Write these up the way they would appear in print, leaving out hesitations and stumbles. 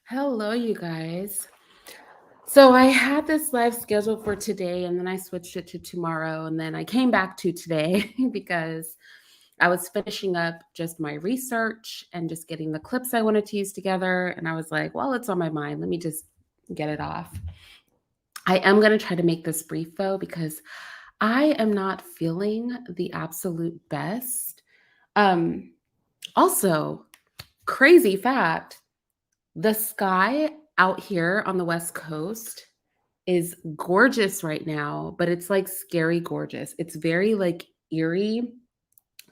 Hello, you guys. So I had this live scheduled for today and then I switched it to tomorrow. And then I came back to today because I was finishing up just my research and just getting the clips I wanted to use together. And I was like, well, it's on my mind. Let me just get it off. I am going to try to make this brief though, because I am not feeling the absolute best. Um, Also, crazy fact, the sky out here on the West Coast is gorgeous right now, but it's like scary gorgeous. It's very like eerie.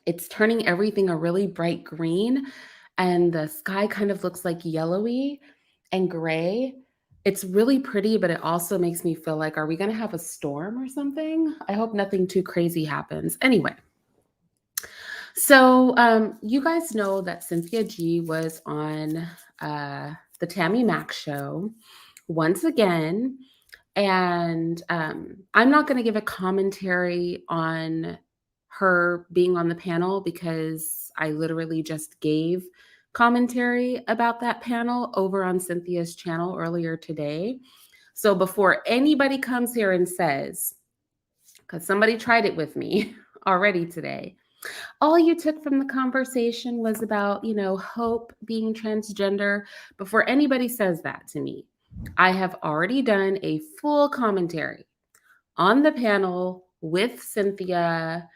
It's turning everything a really bright green, and the sky kind of looks like yellowy and gray. It's really pretty, but it also makes me feel like, are we going to have a storm or something? I hope nothing too crazy happens. Anyway, so you guys know that Cynthia G was on the Tammy Mack show once again. And I'm not going to give a commentary on her being on the panel because I literally just gave commentary about that panel over on Cynthia's channel earlier today. So before anybody comes here and says, because somebody tried it with me already today, all you took from the conversation was about, Hope being transgender. Before anybody says that to me, I have already done a full commentary on the panel with Cynthia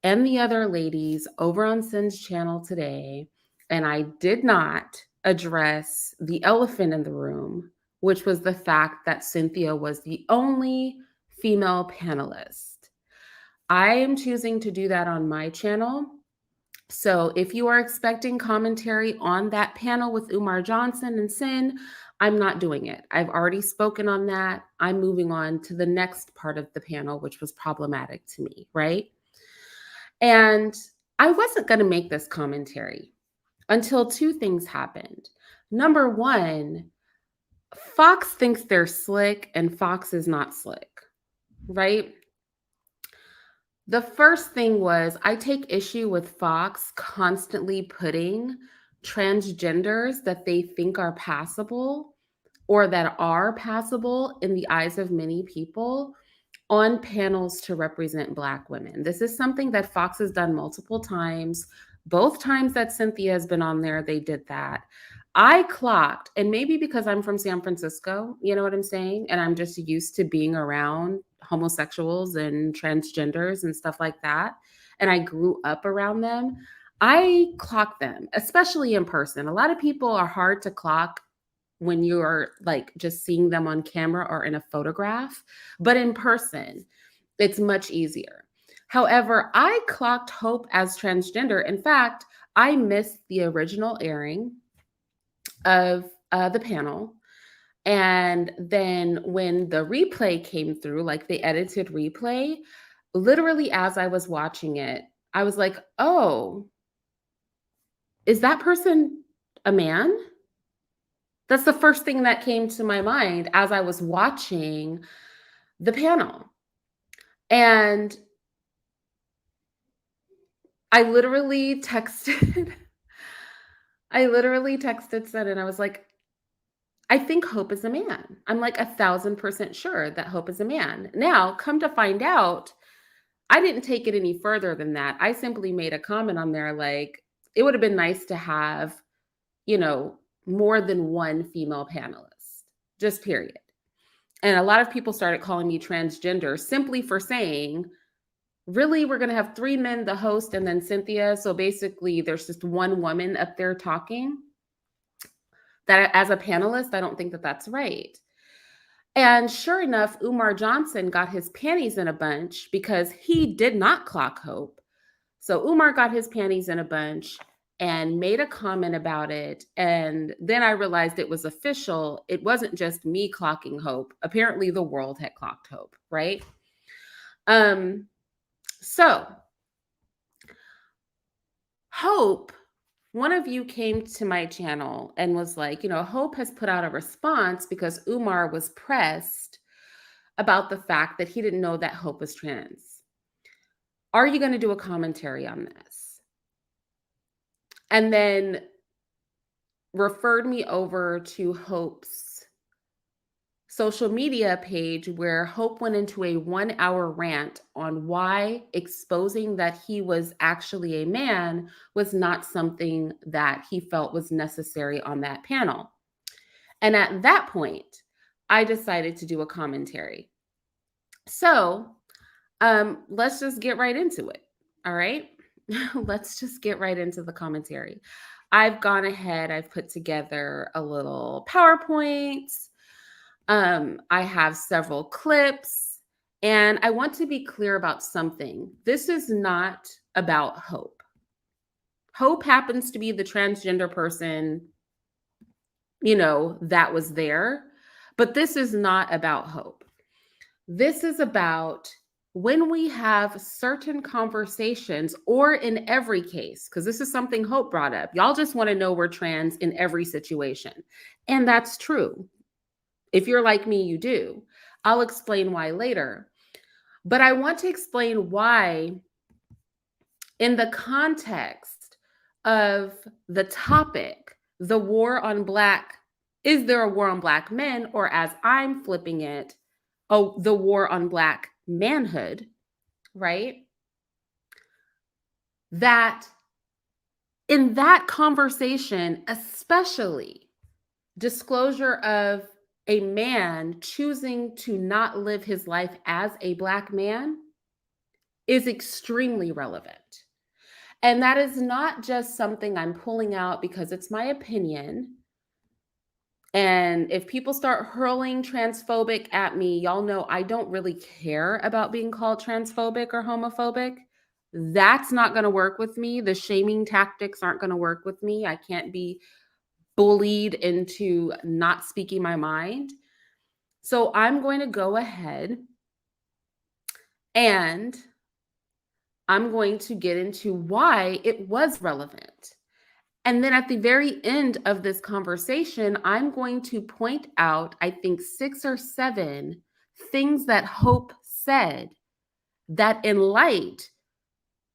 and the other ladies over on Cyn's channel today. And I did not address the elephant in the room, which was the fact that Cynthia was the only female panelist. I am choosing to do that on my channel. So if you are expecting commentary on that panel with Umar Johnson and Cyn, I'm not doing it. I've already spoken on that. I'm moving on to the next part of the panel, which was problematic to me, right? And I wasn't going to make this commentary until two things happened. Number one, Fox thinks they're slick and Fox is not slick, right? The first thing was I take issue with Fox constantly putting transgenders that they think are passable or that are passable in the eyes of many people on panels to represent Black women. This is something that Fox has done multiple times. Both times that Cynthia has been on there, they did that. I clocked, and maybe because I'm from San Francisco, you know what I'm saying? And I'm just used to being around homosexuals and transgenders and stuff like that. And I grew up around them. I clock them, especially in person. A lot of people are hard to clock when you're like just seeing them on camera or in a photograph, but in person, it's much easier. However, I clocked Hope as transgender. In fact, I missed the original airing of the panel. And then when the replay came through, like the edited replay, literally as I was watching it, I was like, oh, is that person a man? That's the first thing that came to my mind as I was watching the panel. And I literally texted, Cyn and I was like, I think Hope is a man. I'm like 1,000% sure that Hope is a man. Now, come to find out, I didn't take it any further than that. I simply made a comment on there like, it would have been nice to have, more than one female panelist, just period. And a lot of people started calling me transgender simply for saying, really, we're going to have three men, the host, and then Cynthia. So basically, there's just one woman up there talking. That as a panelist, I don't think that that's right. And sure enough, Umar Johnson got his panties in a bunch because he did not clock Hope. So Umar got his panties in a bunch and made a comment about it. And then I realized it was official. It wasn't just me clocking Hope. Apparently the world had clocked Hope, right? So Hope, one of you came to my channel and was like, Hope has put out a response because Umar was pressed about the fact that he didn't know that Hope was trans. Are you going to do a commentary on this? And then referred me over to Hope's social media page, where Hope went into a 1-hour rant on why exposing that he was actually a man was not something that he felt was necessary on that panel. And at that point, I decided to do a commentary. So let's just get right into it. All right. Let's just get right into the commentary. I've gone ahead, I've put together a little PowerPoint. I have several clips, and I want to be clear about something. This is not about Hope. Hope happens to be the transgender person, that was there, but this is not about Hope. This is about when we have certain conversations, or in every case, because this is something Hope brought up. Y'all just want to know we're trans in every situation. And that's true. If you're like me, you do. I'll explain why later. But I want to explain why, in the context of the topic, the war on Black, is there a war on Black men, or as I'm flipping it, the war on Black manhood, right? That in that conversation, especially disclosure of a man choosing to not live his life as a Black man is extremely relevant. And that is not just something I'm pulling out because it's my opinion. And if people start hurling transphobic at me, y'all know I don't really care about being called transphobic or homophobic. That's not going to work with me. The shaming tactics aren't going to work with me. I can't be bullied into not speaking my mind. So I'm going to go ahead and I'm going to get into why it was relevant. And then at the very end of this conversation, I'm going to point out, I think, 6 or 7 things that Hope said that, in light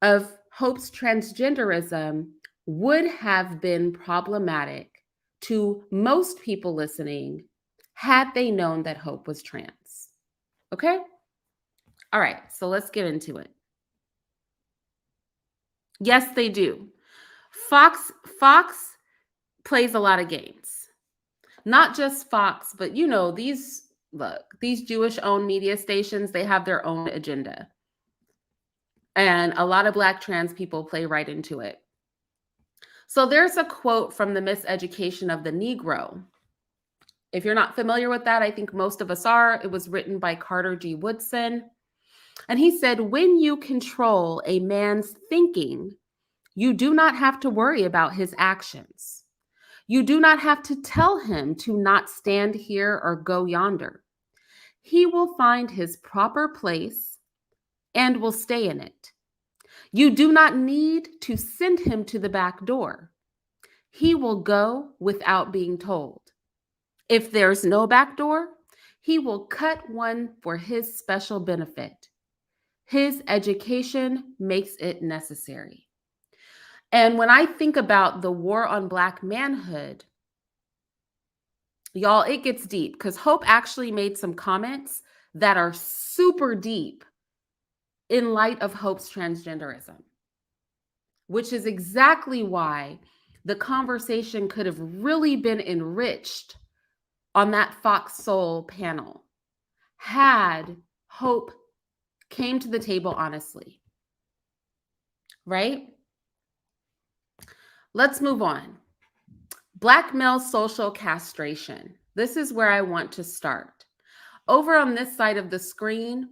of Hope's transgenderism, would have been problematic to most people listening had they known that Hope was trans. Okay? All right, so let's get into it. Yes, they do. Fox plays a lot of games. Not just Fox, but these Jewish-owned media stations, they have their own agenda. And a lot of Black trans people play right into it. So there's a quote from The Miseducation of the Negro. If you're not familiar with that, I think most of us are. It was written by Carter G. Woodson. And he said, when you control a man's thinking, you do not have to worry about his actions. You do not have to tell him to not stand here or go yonder. He will find his proper place and will stay in it. You do not need to send him to the back door. He will go without being told. If there's no back door, he will cut one for his special benefit. His education makes it necessary. And when I think about the war on Black manhood, y'all, it gets deep, because Hope actually made some comments that are super deep in light of Hope's transgenderism, which is exactly why the conversation could have really been enriched on that Fox Soul panel had Hope came to the table honestly, right? Let's move on. Black male social castration. This is where I want to start. Over on this side of the screen,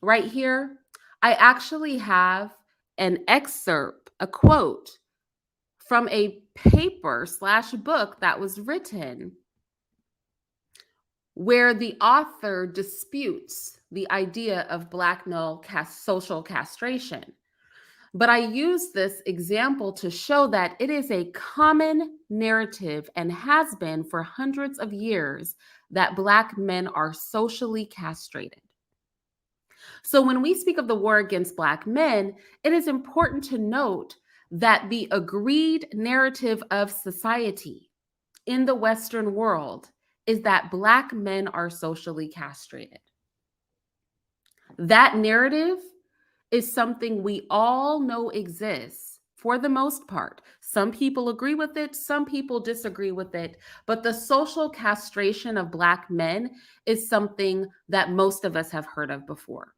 right here, I actually have an excerpt, a quote from a paper/book that was written where the author disputes the idea of Black male social castration. But I use this example to show that it is a common narrative, and has been for hundreds of years, that Black men are socially castrated. So when we speak of the war against Black men, it is important to note that the agreed narrative of society in the Western world is that Black men are socially castrated. That narrative is something we all know exists for the most part. Some people agree with it, some people disagree with it, but the social castration of Black men is something that most of us have heard of before.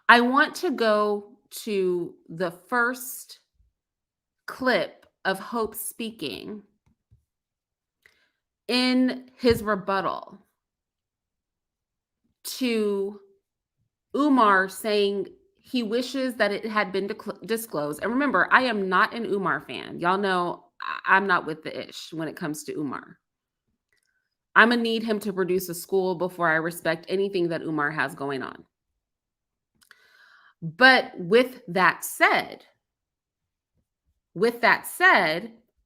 I want to go to the first clip of Hope speaking in his rebuttal to Umar saying he wishes that it had been disclosed. And remember, I am not an Umar fan. Y'all know I'm not with the ish when it comes to Umar. I'm gonna need him to produce a school before I respect anything that Umar has going on. But with that said,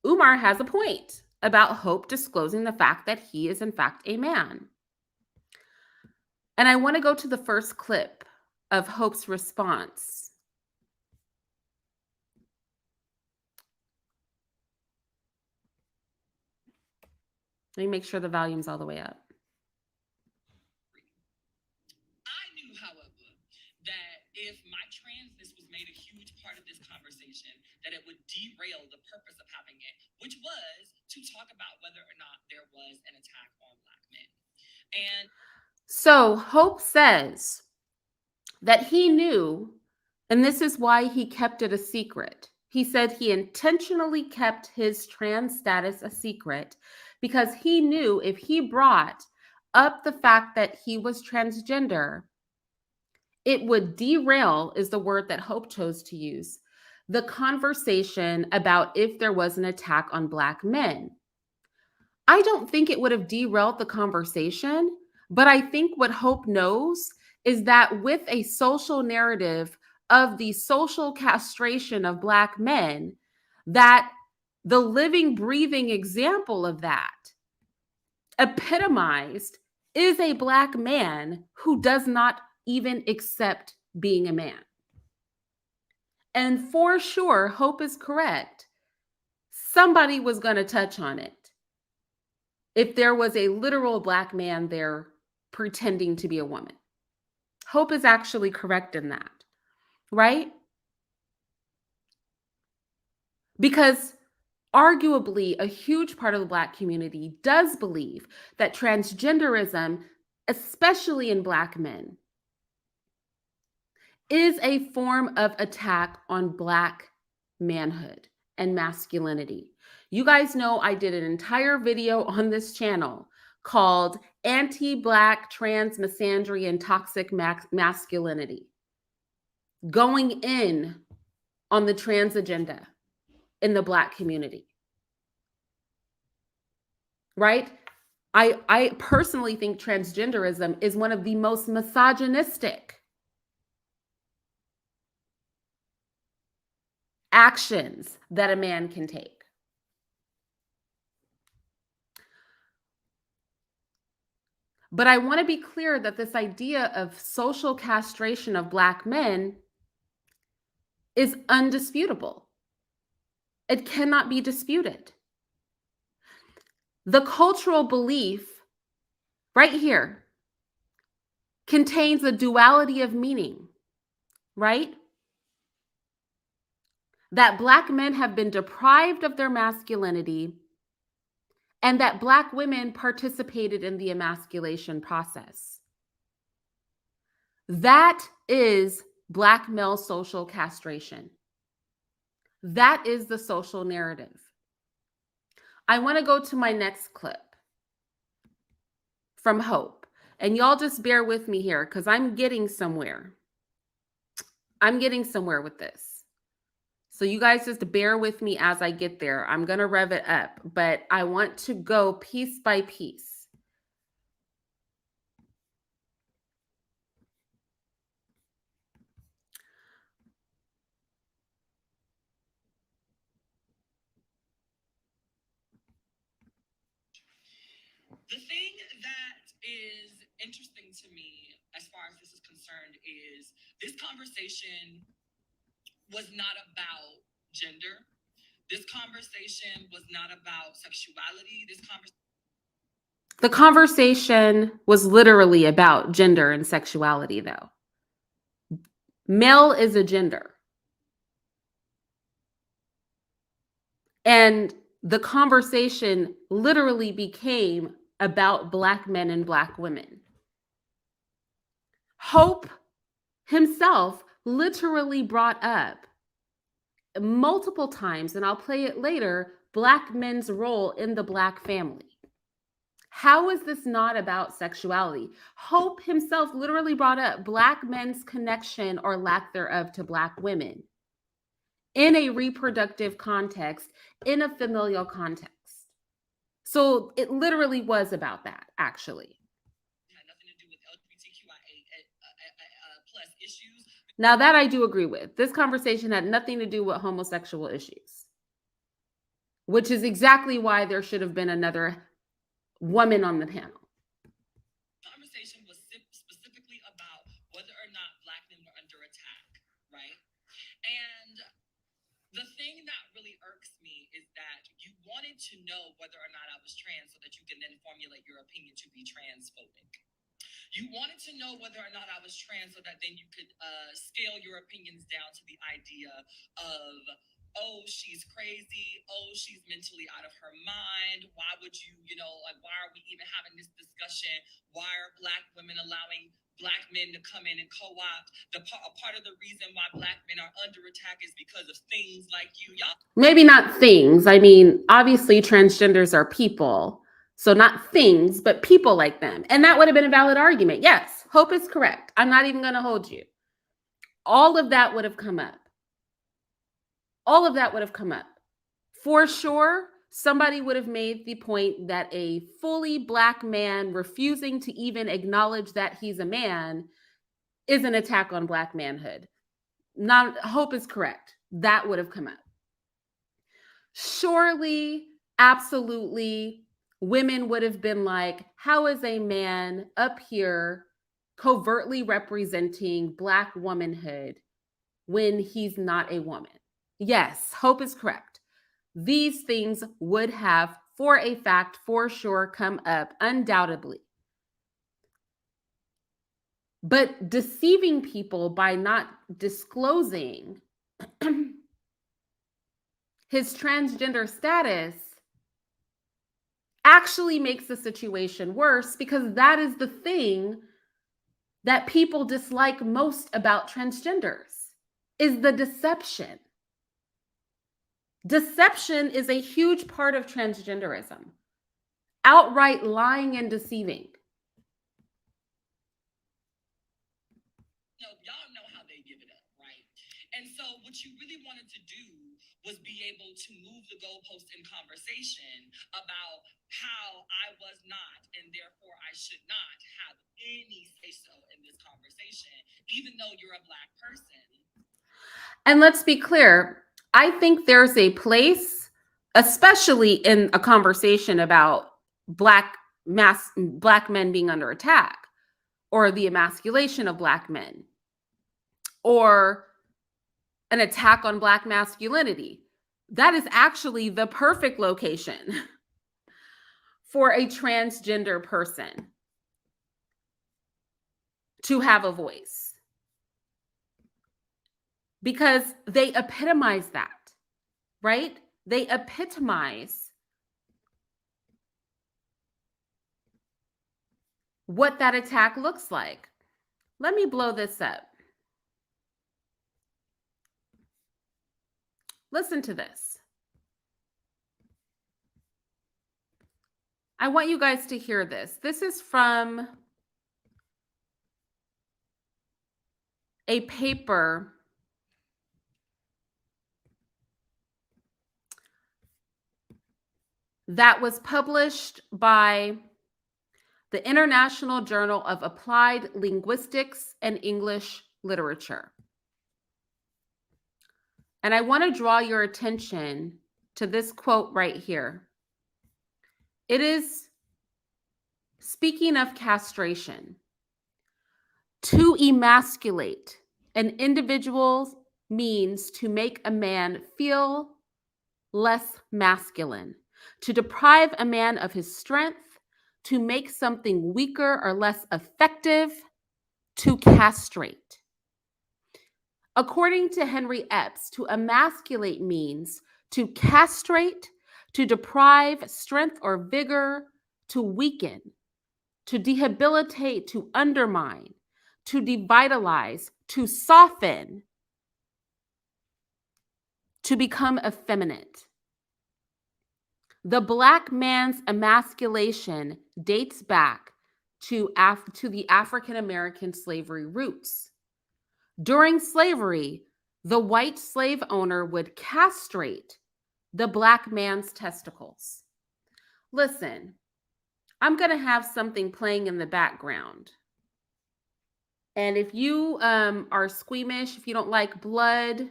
Umar has a point about Hope disclosing the fact that he is in fact a man. And I want to go to the first clip of Hope's response. Let me make sure the volume's all the way up. I knew, however, that if my transness was made a huge part of this conversation, that it would derail the purpose of having it, which was to talk about whether or not there was an attack on Black men. And so Hope says that he knew, and this is why he kept it a secret. He said he intentionally kept his trans status a secret because he knew if he brought up the fact that he was transgender, it would derail, is the word that Hope chose to use, the conversation about if there was an attack on Black men. I don't think it would have derailed the conversation, but I think what Hope knows is that with a social narrative of the social castration of Black men, that the living, breathing example of that, epitomized, is a Black man who does not even accept being a man. And for sure, Hope is correct. Somebody was going to touch on it if there was a literal Black man there pretending to be a woman. Hope is actually correct in that, right? Because arguably a huge part of the Black community does believe that transgenderism, especially in Black men, is a form of attack on Black manhood and masculinity. You guys know I did an entire video on this channel called Anti-Black Trans Misandry and Toxic Masculinity, going in on the trans agenda in the Black community, right? I personally think transgenderism is one of the most misogynistic actions that a man can take. But I want to be clear that this idea of social castration of Black men is undisputable. It cannot be disputed. The cultural belief right here contains a duality of meaning, right? That Black men have been deprived of their masculinity and that Black women participated in the emasculation process. That is Black male social castration. That is the social narrative. I want to go to my next clip from Hope. And y'all just bear with me here because I'm getting somewhere. I'm getting somewhere with this. So you guys just bear with me as I get there. I'm going to rev it up, but I want to go piece by piece. the thing that is interesting to me as far as this is concerned is this conversation was not about gender. This conversation was not about sexuality. The conversation was literally about gender and sexuality, though. Male is a gender. And the conversation literally became about Black men and Black women. Hope himself literally brought up multiple times, and I'll play it later, Black men's role in the Black family. How is this not about sexuality? Hope himself literally brought up Black men's connection or lack thereof to Black women in a reproductive context, in a familial context. So it literally was about that, actually. It had nothing to do with LGBTQIA plus issues. Now that I do agree with. This conversation had nothing to do with homosexual issues, which is exactly why there should have been another woman on the panel. The conversation was specifically about whether or not Black men were under attack, right? And the thing that really irks me is that you wanted to know whether or not I was trans so that you can then formulate your opinion to be transphobic. You wanted to know whether or not I was trans so that then you could scale your opinions down to the idea of, oh, she's crazy. Oh, she's mentally out of her mind. Why would you, like, why are we even having this discussion? Why are Black women allowing Black men to come in and co-opt? A part of the reason why Black men are under attack is because of things like you. Y'all. Maybe not things. I mean, obviously transgenders are people. So not things, but people like them. And that would have been a valid argument. Yes, Hope is correct. I'm not even going to hold you. All of that would have come up. All of that would have come up. For sure, somebody would have made the point that a fully Black man refusing to even acknowledge that he's a man is an attack on Black manhood. Hope is correct. That would have come up. Surely, absolutely, women would have been like, how is a man up here covertly representing Black womanhood when he's not a woman? Yes, Hope is correct. These things would have, for a fact, for sure, come up, undoubtedly. But deceiving people by not disclosing his transgender status actually makes the situation worse, because that is the thing that people dislike most about transgenders, is the deception. Deception is a huge part of transgenderism. Outright lying and deceiving. Y'all know how they give it up, right? And so what you really wanted to do was be able to move the goalpost in conversation about how I was not, and therefore I should not have any say-so in this conversation, even though you're a Black person. And let's be clear, I think there's a place, especially in a conversation about Black men being under attack, or the emasculation of Black men, or an attack on Black masculinity. That is actually the perfect location for a transgender person to have a voice, because they epitomize that, right? They epitomize what that attack looks like. Let me blow this up. Listen to this. I want you guys to hear this. This is from a paper that was published by the International Journal of Applied Linguistics and English Literature. And I want to draw your attention to this quote right here. It is speaking of castration. To emasculate an individual means to make a man feel less masculine, to deprive a man of his strength, to make something weaker or less effective, to castrate. According to Henry Epps, to emasculate means to castrate, to deprive strength or vigor, to weaken, to debilitate, to undermine, to devitalize, to soften, to become effeminate. The Black man's emasculation dates back to the African American slavery roots. During slavery, the white slave owner would castrate the Black man's testicles. Listen, I'm going to have something playing in the background. And if you are squeamish, if you don't like blood,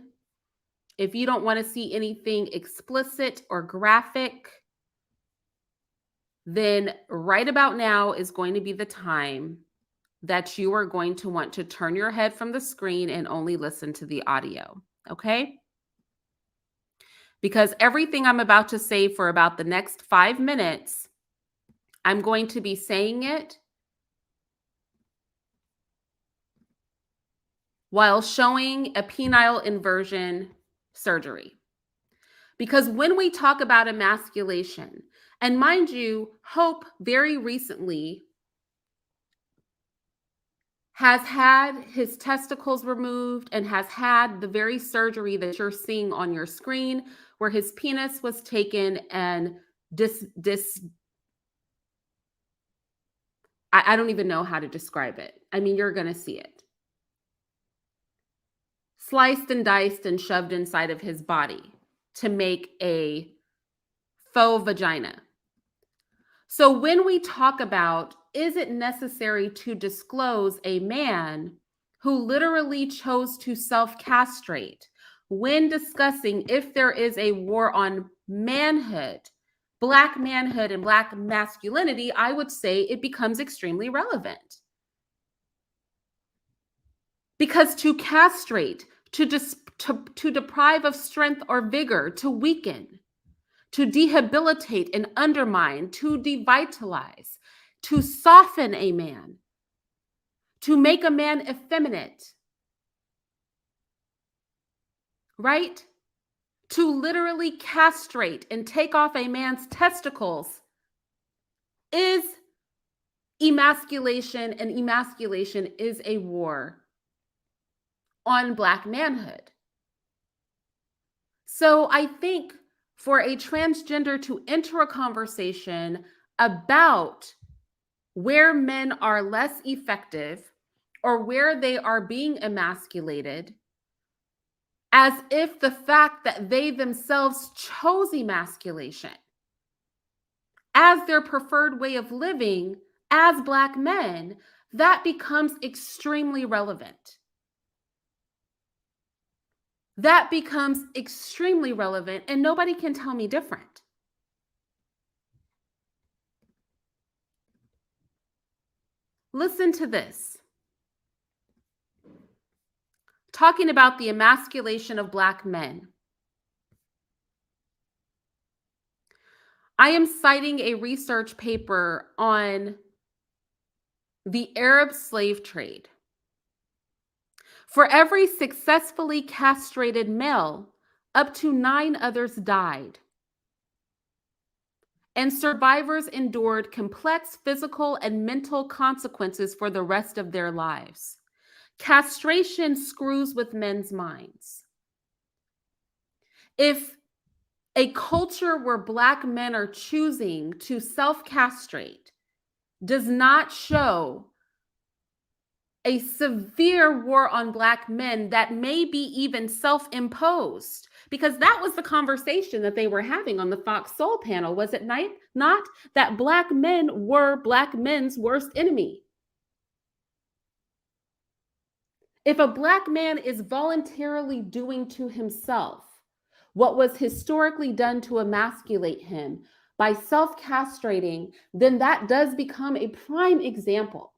if you don't want to see anything explicit or graphic, then right about now is going to be the time that you are going to want to turn your head from the screen and only listen to the audio, okay? Because everything I'm about to say for about the next 5 minutes, I'm going to be saying it while showing a penile inversion surgery. Because when we talk about emasculation, and mind you, Hope very recently has had his testicles removed and has had the very surgery that you're seeing on your screen, where his penis was taken and I don't even know how to describe it. I mean, you're going to see it. Sliced and diced and shoved inside of his body to make a faux vagina. So when we talk about, is it necessary to disclose a man who literally chose to self-castrate when discussing if there is a war on manhood, Black manhood and Black masculinity, I would say it becomes extremely relevant. Because to castrate, to deprive of strength or vigor, to weaken, to debilitate and undermine, to devitalize, to soften a man, to make a man effeminate, right? To literally castrate and take off a man's testicles is emasculation, and emasculation is a war on Black manhood. So I think for a transgender to enter a conversation about where men are less effective or where they are being emasculated, as if the fact that they themselves chose emasculation as their preferred way of living as Black men, that becomes extremely relevant. That becomes extremely relevant, and nobody can tell me different. Listen to this. Talking about the emasculation of Black men. I am citing a research paper on the Arab slave trade. For every successfully castrated male, up to 9 others died. And survivors endured complex physical and mental consequences for the rest of their lives. Castration screws with men's minds. If a culture where Black men are choosing to self-castrate does not show a severe war on Black men that may be even self-imposed, because that was the conversation that they were having on the Fox Soul panel, was it not? That Black men were Black men's worst enemy. If a Black man is voluntarily doing to himself what was historically done to emasculate him by self-castrating, then that does become a prime example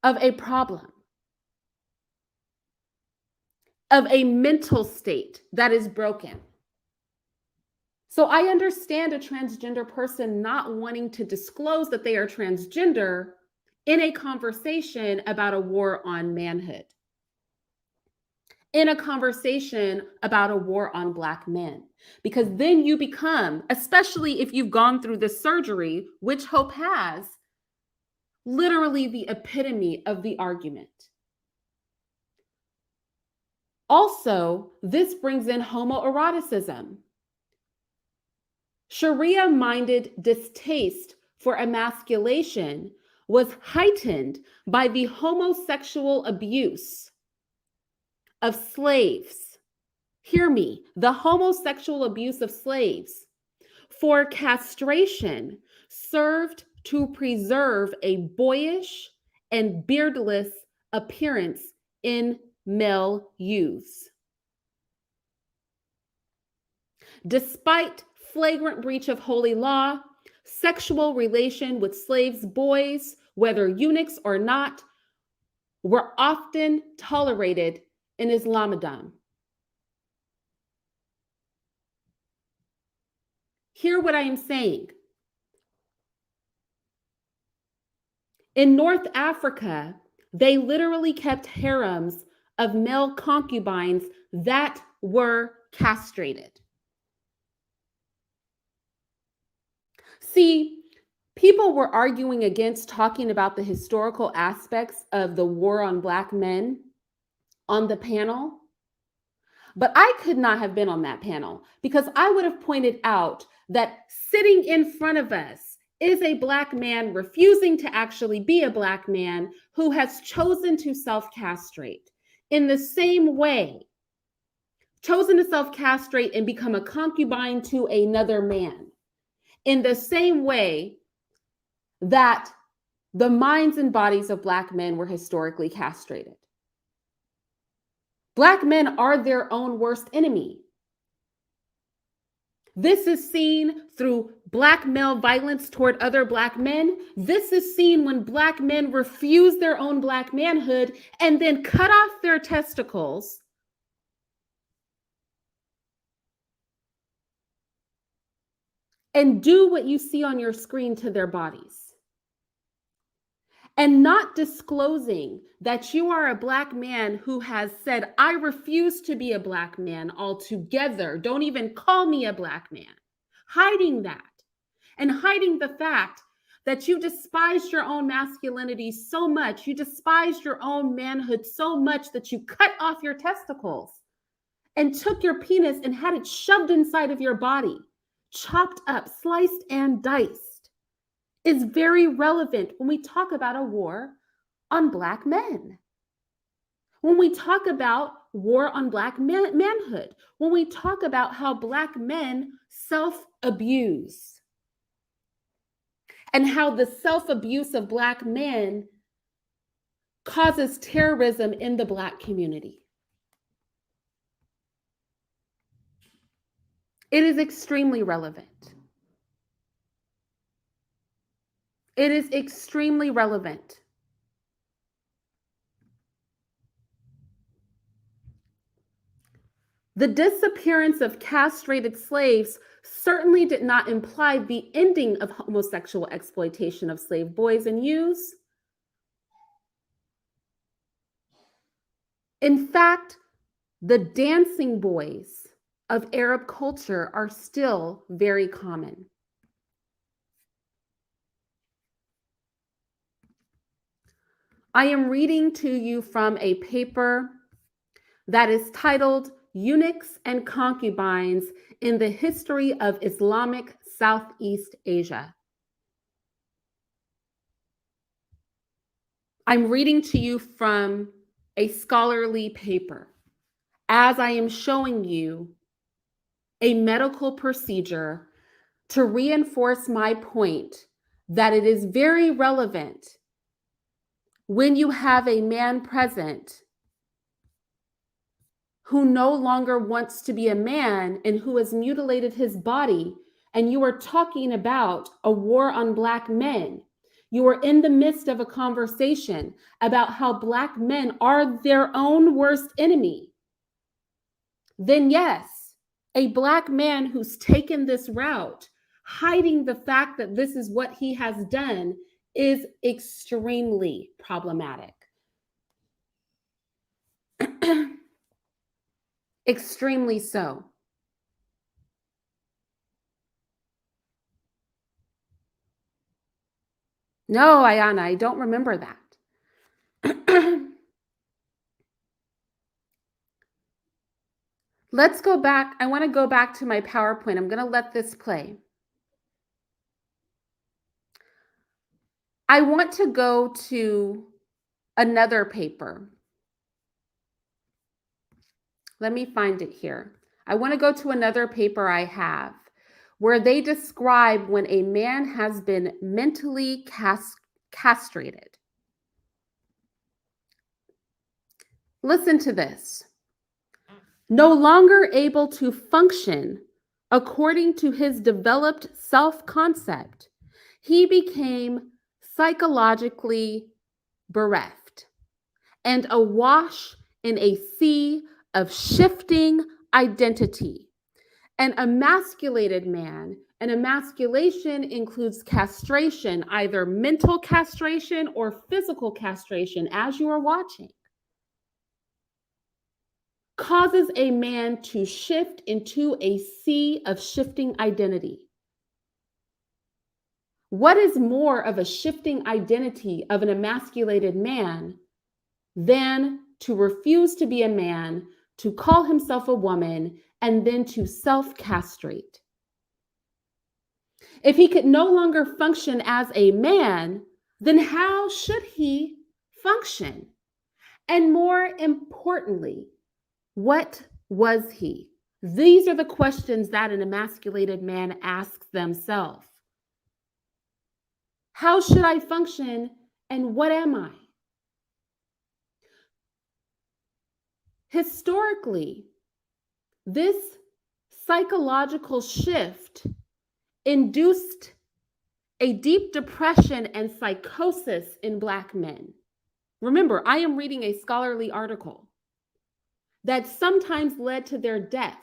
of a problem, of a mental state that is broken. So I understand a transgender person not wanting to disclose that they are transgender in a conversation about a war on manhood, in a conversation about a war on Black men. Because then you become, especially if you've gone through this surgery, which Hope has, literally the epitome of the argument. Also, this brings in homoeroticism. Sharia-minded distaste for emasculation was heightened by the homosexual abuse of slaves. Hear me, the homosexual abuse of slaves, for castration served to preserve a boyish and beardless appearance in male youths. Despite flagrant breach of holy law, sexual relation with slaves' boys, whether eunuchs or not, were often tolerated in Islamism. Hear what I am saying. In North Africa, they literally kept harems of male concubines that were castrated. See, people were arguing against talking about the historical aspects of the war on Black men on the panel, but I could not have been on that panel because I would have pointed out that sitting in front of us is a Black man refusing to actually be a Black man who has chosen to self-castrate in the same way, chosen to self-castrate and become a concubine to another man, in the same way that the minds and bodies of Black men were historically castrated. Black men are their own worst enemy. This is seen through Black male violence toward other Black men. This is seen when Black men refuse their own Black manhood and then cut off their testicles and do what you see on your screen to their bodies. And not disclosing that you are a Black man who has said, I refuse to be a Black man altogether. Don't even call me a Black man. Hiding that and hiding the fact that you despised your own masculinity so much, you despised your own manhood so much that you cut off your testicles and took your penis and had it shoved inside of your body, chopped up, sliced and diced, is very relevant when we talk about a war on Black men. When we talk about war on Black manhood, when we talk about how Black men self-abuse and how the self-abuse of Black men causes terrorism in the Black community. It is extremely relevant. It is extremely relevant. The disappearance of castrated slaves certainly did not imply the ending of homosexual exploitation of slave boys and youths. In fact, the dancing boys of Arab culture are still very common. I am reading to you from a paper that is titled Eunuchs and Concubines in the History of Islamic Southeast Asia. I'm reading to you from a scholarly paper as I am showing you a medical procedure to reinforce my point that it is very relevant when you have a man present who no longer wants to be a man and who has mutilated his body, and you are talking about a war on Black men. You are in the midst of a conversation about how Black men are their own worst enemy. Then yes, A Black man who's taken this route, hiding the fact that this is what he has done, is extremely problematic. Extremely so. No, Ayana, I don't remember that. Let's go back. I want to go back to my PowerPoint. I'm going to let this play. I want to go to another paper. Let me find it here. I want to go to another paper I have where they describe when a man has been mentally castrated. Listen to this. No longer able to function according to his developed self-concept, he became psychologically bereft and awash in a sea of shifting identity. An emasculated man, and emasculation includes castration, either mental castration or physical castration, as you are watching, causes a man to shift into a sea of shifting identity. What is more of a shifting identity of an emasculated man than to refuse to be a man, to call himself a woman, and then to self-castrate? If he could no longer function as a man, then how should he function? And more importantly, what was he? These are the questions that an emasculated man asks themselves. How should I function and what am I? Historically, this psychological shift induced a deep depression and psychosis in Black men. Remember, I am reading a scholarly article that sometimes led to their death.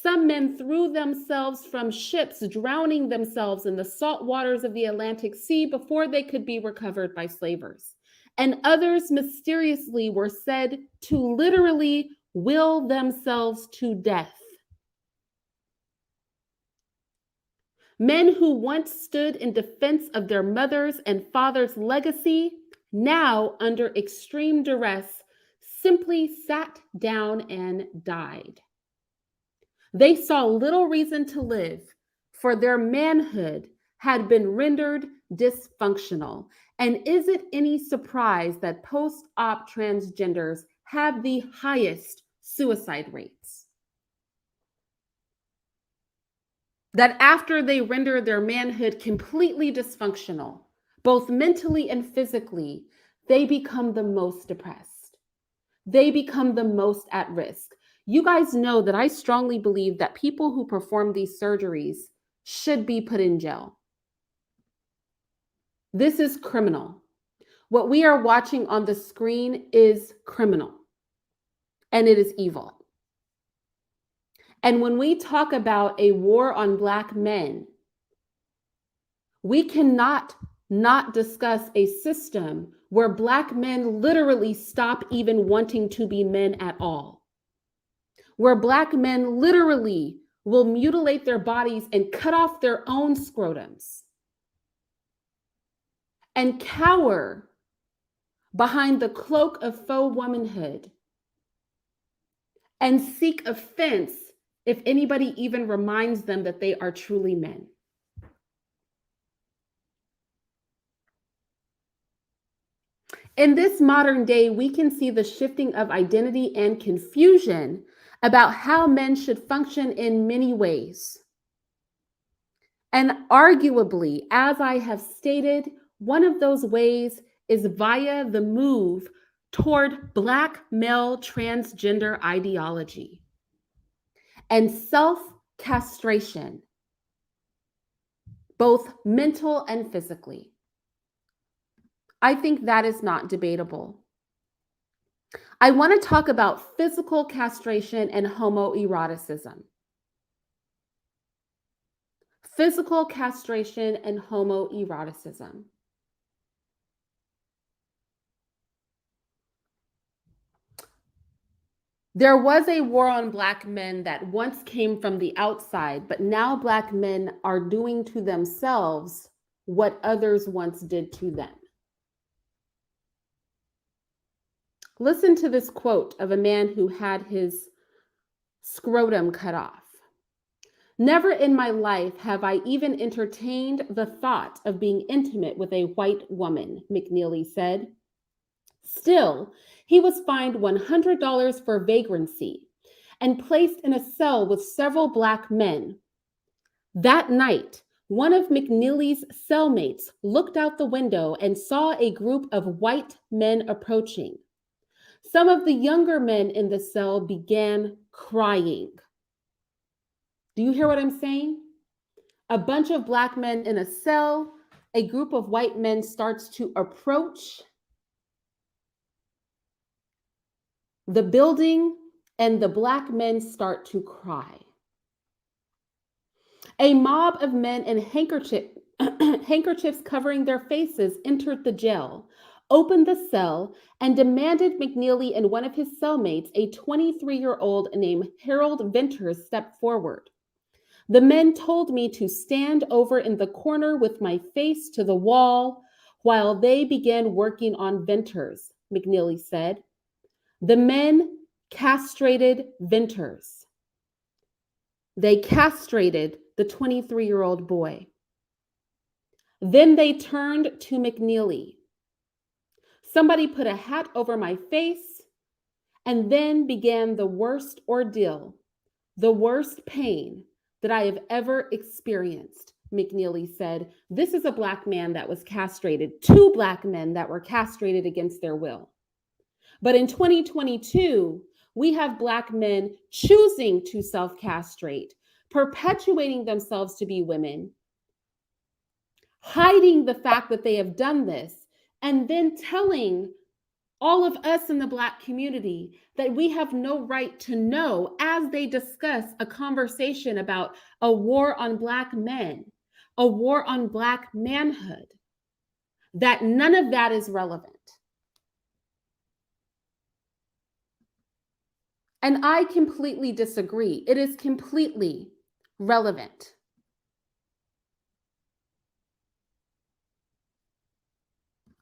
Some men threw themselves from ships, drowning themselves in the salt waters of the Atlantic Sea before they could be recovered by slavers. And others mysteriously were said to literally will themselves to death. Men who once stood in defense of their mother's and father's legacy, now under extreme duress, simply sat down and died. They saw little reason to live, for their manhood had been rendered dysfunctional. And is it any surprise that post-op transgenders have the highest suicide rates? That after they render their manhood completely dysfunctional, both mentally and physically, they become the most depressed. They become the most at risk. You guys know that I strongly believe that people who perform these surgeries should be put in jail. This is criminal. What we are watching on the screen is criminal, and it is evil. And when we talk about a war on Black men, we cannot not discuss a system where Black men literally stop even wanting to be men at all. Where Black men literally will mutilate their bodies and cut off their own scrotums and cower behind the cloak of faux womanhood and seek offense if anybody even reminds them that they are truly men. In this modern day, we can see the shifting of identity and confusion about how men should function in many ways. And arguably, as I have stated, one of those ways is via the move toward Black male transgender ideology and self-castration, both mental and physically. I think that is not debatable. I want to talk about physical castration and homoeroticism. physical castration, and homoeroticism. There was a war on Black men that once came from the outside, but now Black men are doing to themselves what others once did to them. Listen to this quote of a man who had his scrotum cut off. Never in my life have I even entertained the thought of being intimate with a white woman, McNeely said. Still, he was fined $100 for vagrancy and placed in a cell with several Black men. That night, one of McNeely's cellmates looked out the window and saw a group of white men approaching. Some of the younger men in the cell began crying. Do you hear what I'm saying? A bunch of Black men in a cell, a group of white men starts to approach the building, and the Black men start to cry. A mob of men in handkerchiefs covering their faces entered the jail, opened the cell, and demanded McNeely and one of his cellmates, a 23-year-old named Harold Venters, step forward. The men told me to stand over in the corner with my face to the wall while they began working on Venters, McNeely said. The men castrated Venters. They castrated the 23-year-old boy. Then they turned to McNeely. Somebody put a hat over my face, and then began the worst ordeal, the worst pain that I have ever experienced, McNeely said. This is a Black man that was castrated, 2 Black men that were castrated against their will. But in 2022, we have Black men choosing to self-castrate, perpetuating themselves to be women, hiding the fact that they have done this, and then telling all of us in the Black community that we have no right to know as they discuss a conversation about a war on Black men, a war on Black manhood, that none of that is relevant. And I completely disagree. It is completely relevant.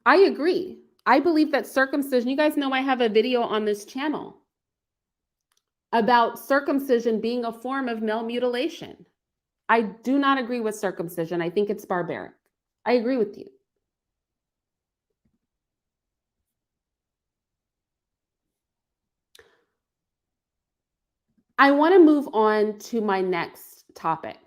I agree. I believe that circumcision, you guys know I have a video on this channel about circumcision being a form of male mutilation. I do not agree with circumcision. I think it's barbaric. I agree with you. I want to move on to my next topic.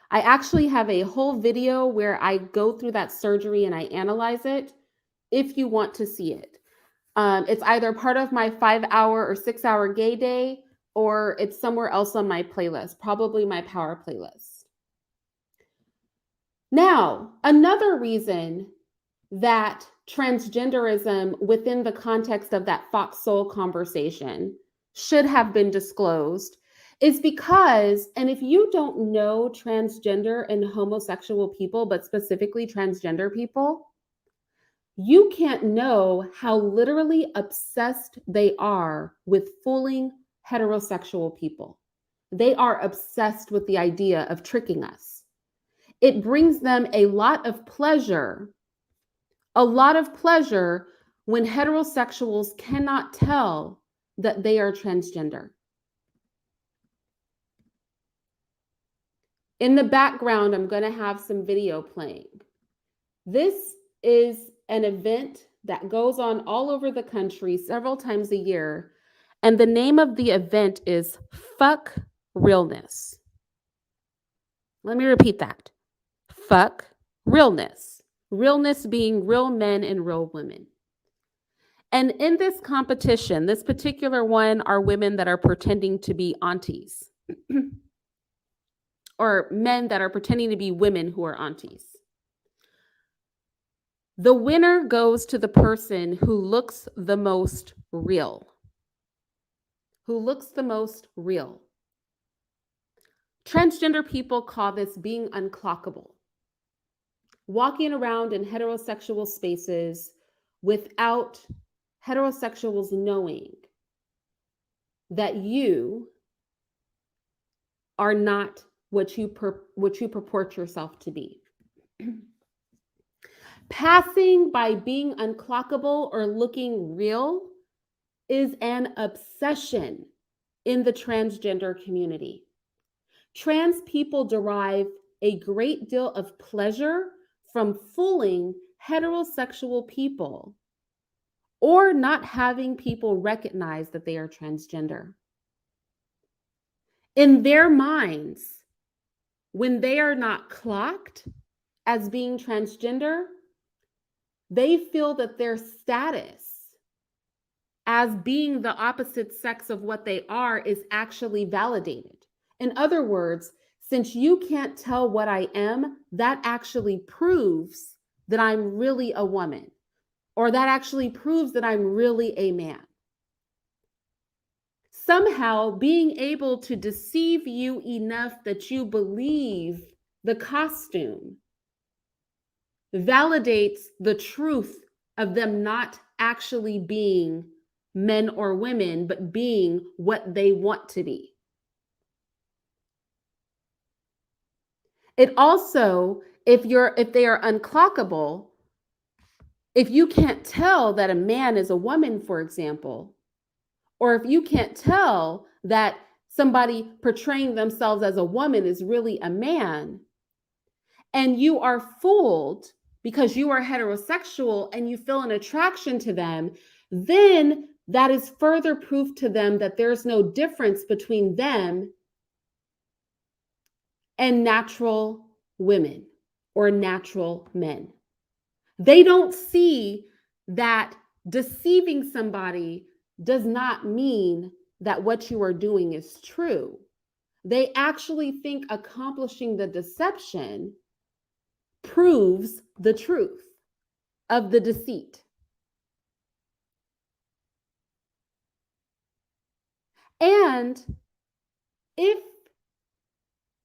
I actually have a whole video where I go through that surgery and I analyze it if you want to see it. It's either part of my 5-hour or 6-hour gay day, or it's somewhere else on my playlist, probably my power playlist. Now, another reason that transgenderism within the context of that Fox Soul conversation should have been disclosed is because, and if you don't know transgender and homosexual people, but specifically transgender people, you can't know how literally obsessed they are with fooling heterosexual people. They are obsessed with the idea of tricking us. It brings them a lot of pleasure when heterosexuals cannot tell that they are transgender. In the background, I'm going to have some video playing. This is an event that goes on all over the country several times a year, and the name of the event is Fuck Realness. Let me repeat that. Fuck Realness. Realness being real men and real women. And in this competition, this particular one are women that are pretending to be aunties or men that are pretending to be women who are aunties. The winner goes to the person who looks the most real. who looks the most real. Transgender people call this being unclockable. Walking around in heterosexual spaces without heterosexuals knowing that you are not what you purport yourself to be. Passing by being unclockable or looking real is an obsession in the transgender community. Trans people derive a great deal of pleasure from fooling heterosexual people or not having people recognize that they are transgender. In their minds, when they are not clocked as being transgender, they feel that their status as being the opposite sex of what they are is actually validated. In other words, since you can't tell what I am, that actually proves that I'm really a woman, or that actually proves that I'm really a man. Somehow being able to deceive you enough that you believe the costume validates the truth of them not actually being men or women, but being what they want to be. It also, if they are unclockable, if you can't tell that a man is a woman, for example, or if you can't tell that somebody portraying themselves as a woman is really a man, and you are fooled because you are heterosexual and you feel an attraction to them, then that is further proof to them that there's no difference between them and natural women or natural men. They don't see that deceiving somebody does not mean that what you are doing is true. They actually think accomplishing the deception proves the truth of the deceit. And if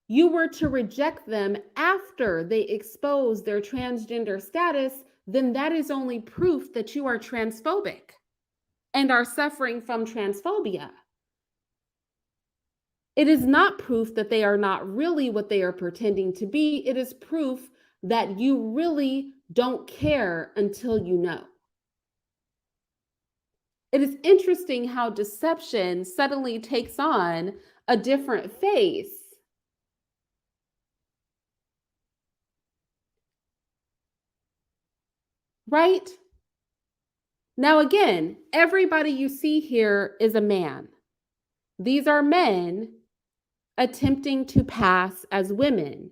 you were to reject them after they expose their transgender status, then that is only proof that you are transphobic and are suffering from transphobia. It is not proof that they are not really what they are pretending to be. It is proof that you really don't care until you know. It is interesting how deception suddenly takes on a different face. Right? Now, again, everybody you see here is a man. These are men attempting to pass as women.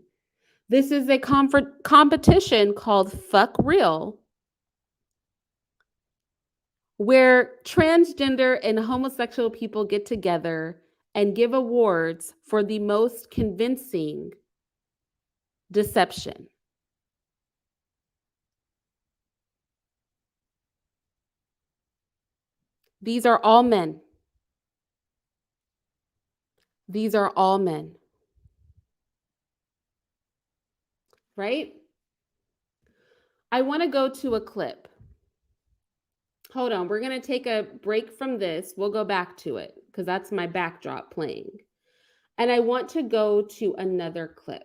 This is a competition called Fuck Real, where transgender and homosexual people get together and give awards for the most convincing deception. These are all men. These are all men. Right? I want to go to a clip. Hold on, we're going to take a break from this. We'll go back to it because that's my backdrop playing. And I want to go to another clip.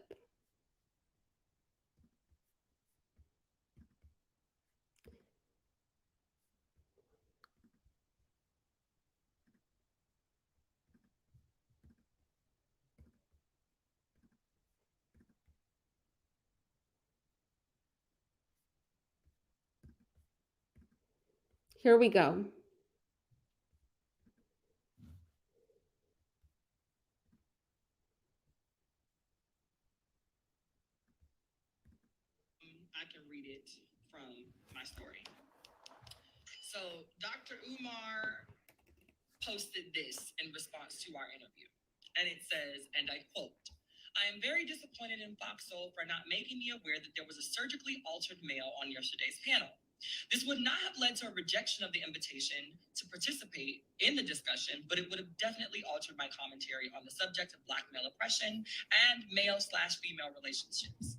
Here we go. I can read it from my story. So Dr. Umar posted this in response to our interview. And it says, and I quote, "I am very disappointed in Fox Soul for not making me aware that there was a surgically altered male on yesterday's panel. This would not have led to a rejection of the invitation to participate in the discussion, but it would have definitely altered my commentary on the subject of Black male oppression and male/female relationships.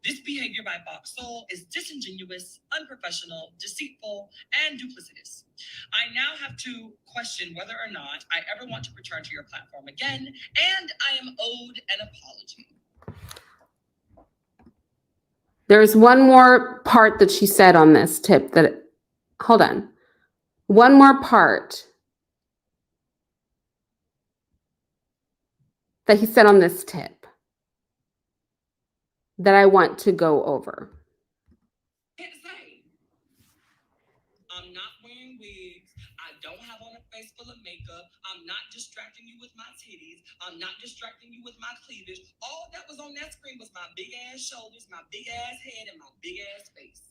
This behavior by Box Soul is disingenuous, unprofessional, deceitful, and duplicitous. I now have to question whether or not I ever want to return to your platform again, and I am owed an apology. There's one more part that she said on this tip that, hold on. One more part that he said on this tip that I want to go over. Can't say. I'm not wearing wigs. I don't have on a face full of makeup. I'm not distracting you with my titties. I'm not distracting you with my cleavage. All that was on that screen was my big ass shoulders, my big ass head, and my big ass face.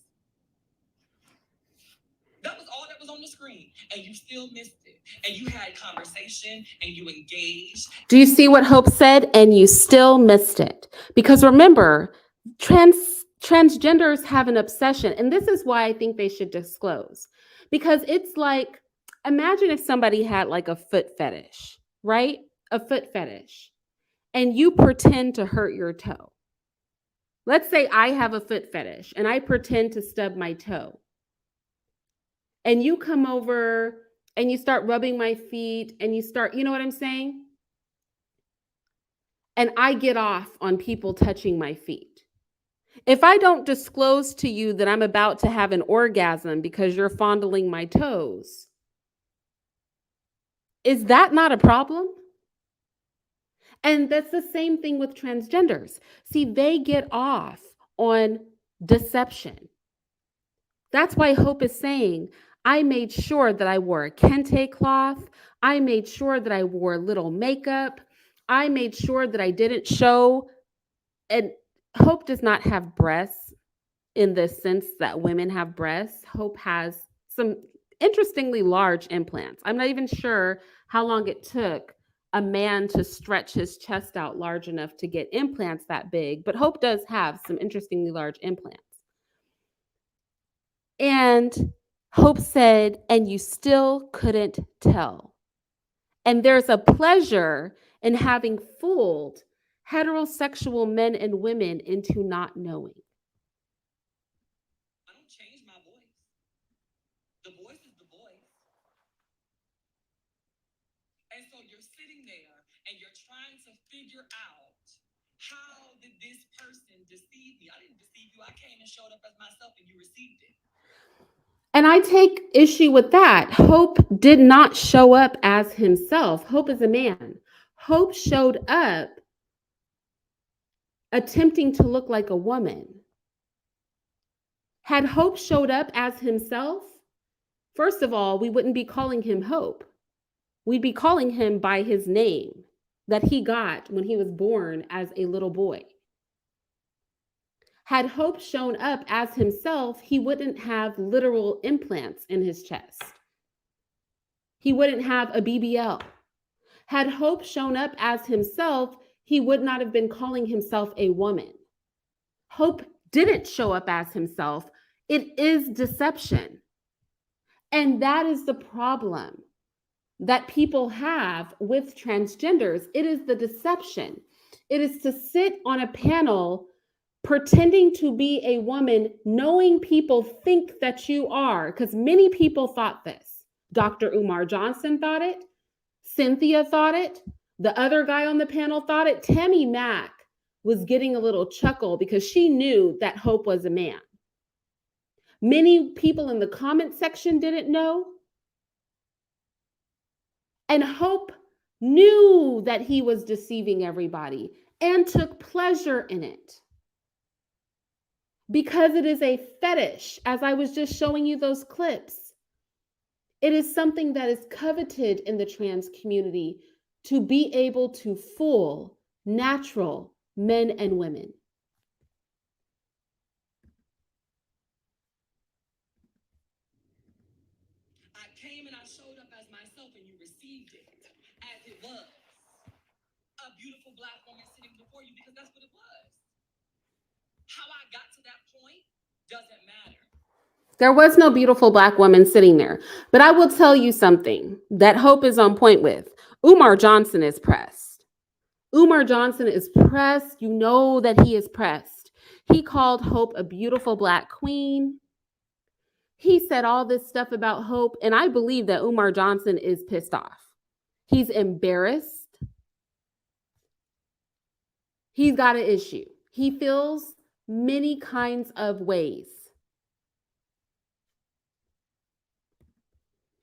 That was all that was on the screen, and you still missed it. And you had conversation, and you engaged. Do you see what Hope said? And you still missed it. Because remember, transgenders have an obsession, and this is why I think they should disclose. Because it's like, imagine if somebody had like a foot fetish, right? A foot fetish, and you pretend to hurt your toe. Let's say I have a foot fetish, and I pretend to stub my toe. And you come over and you start rubbing my feet and you start, you know what I'm saying? And I get off on people touching my feet. If I don't disclose to you that I'm about to have an orgasm because you're fondling my toes, is that not a problem? And that's the same thing with transgenders. See, they get off on deception. That's why Hope is saying, I made sure that I wore a kente cloth. I made sure that I wore little makeup. I made sure that I didn't show. And Hope does not have breasts in the sense that women have breasts. Hope has some interestingly large implants. I'm not even sure how long it took a man to stretch his chest out large enough to get implants that big, but Hope does have some interestingly large implants. And Hope said, and you still couldn't tell. And there's a pleasure in having fooled heterosexual men and women into not knowing. I don't change my voice. The voice is the voice. And so you're sitting there and you're trying to figure out, how did this person deceive me? I didn't deceive you. I came and showed up as myself and you received it. And I take issue with that. Hope did not show up as himself. Hope is a man. Hope showed up attempting to look like a woman. Had Hope showed up as himself, first of all, we wouldn't be calling him Hope. We'd be calling him by his name that he got when he was born as a little boy. Had Hope shown up as himself, he wouldn't have literal implants in his chest. He wouldn't have a BBL. Had Hope shown up as himself, he would not have been calling himself a woman. Hope didn't show up as himself. It is deception. And that is the problem that people have with transgenders. It is the deception. It is to sit on a panel pretending to be a woman, knowing people think that you are, because many people thought this. Dr. Umar Johnson thought it. Cynthia thought it. The other guy on the panel thought it. Tammy Mack was getting a little chuckle because she knew that Hope was a man. Many people in the comment section didn't know. And Hope knew that he was deceiving everybody and took pleasure in it. Because it is a fetish, as I was just showing you those clips. It is something that is coveted in the trans community to be able to fool natural men and women. I came and I showed up as myself and you received it as it was. A beautiful Black woman sitting before you, because that's what it was. How I got to that point doesn't matter. There was no beautiful Black woman sitting there. But I will tell you something that Hope is on point with. Umar Johnson is pressed. Umar Johnson is pressed. You know that he is pressed. He called Hope a beautiful Black queen. He said all this stuff about Hope, and I believe that Umar Johnson is pissed off. He's embarrassed. He's got an issue. He feels many kinds of ways.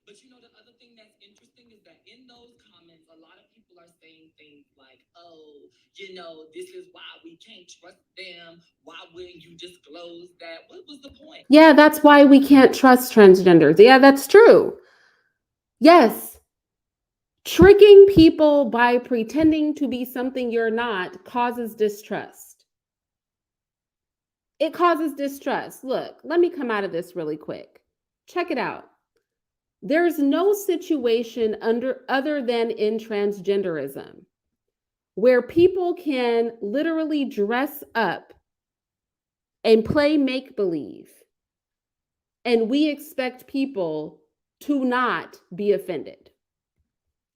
But you know, the other thing that's interesting is that in those comments, a lot of people are saying things like, oh, you know, this is why we can't trust them. Why wouldn't you disclose that? What was the point? Yeah, that's why we can't trust transgenders. Yeah, that's true. Yes. Tricking people by pretending to be something you're not causes distrust. It causes distrust. Look, let me come out of this really quick. Check it out. There's no situation other than in transgenderism where people can literally dress up and play make-believe, and we expect people to not be offended.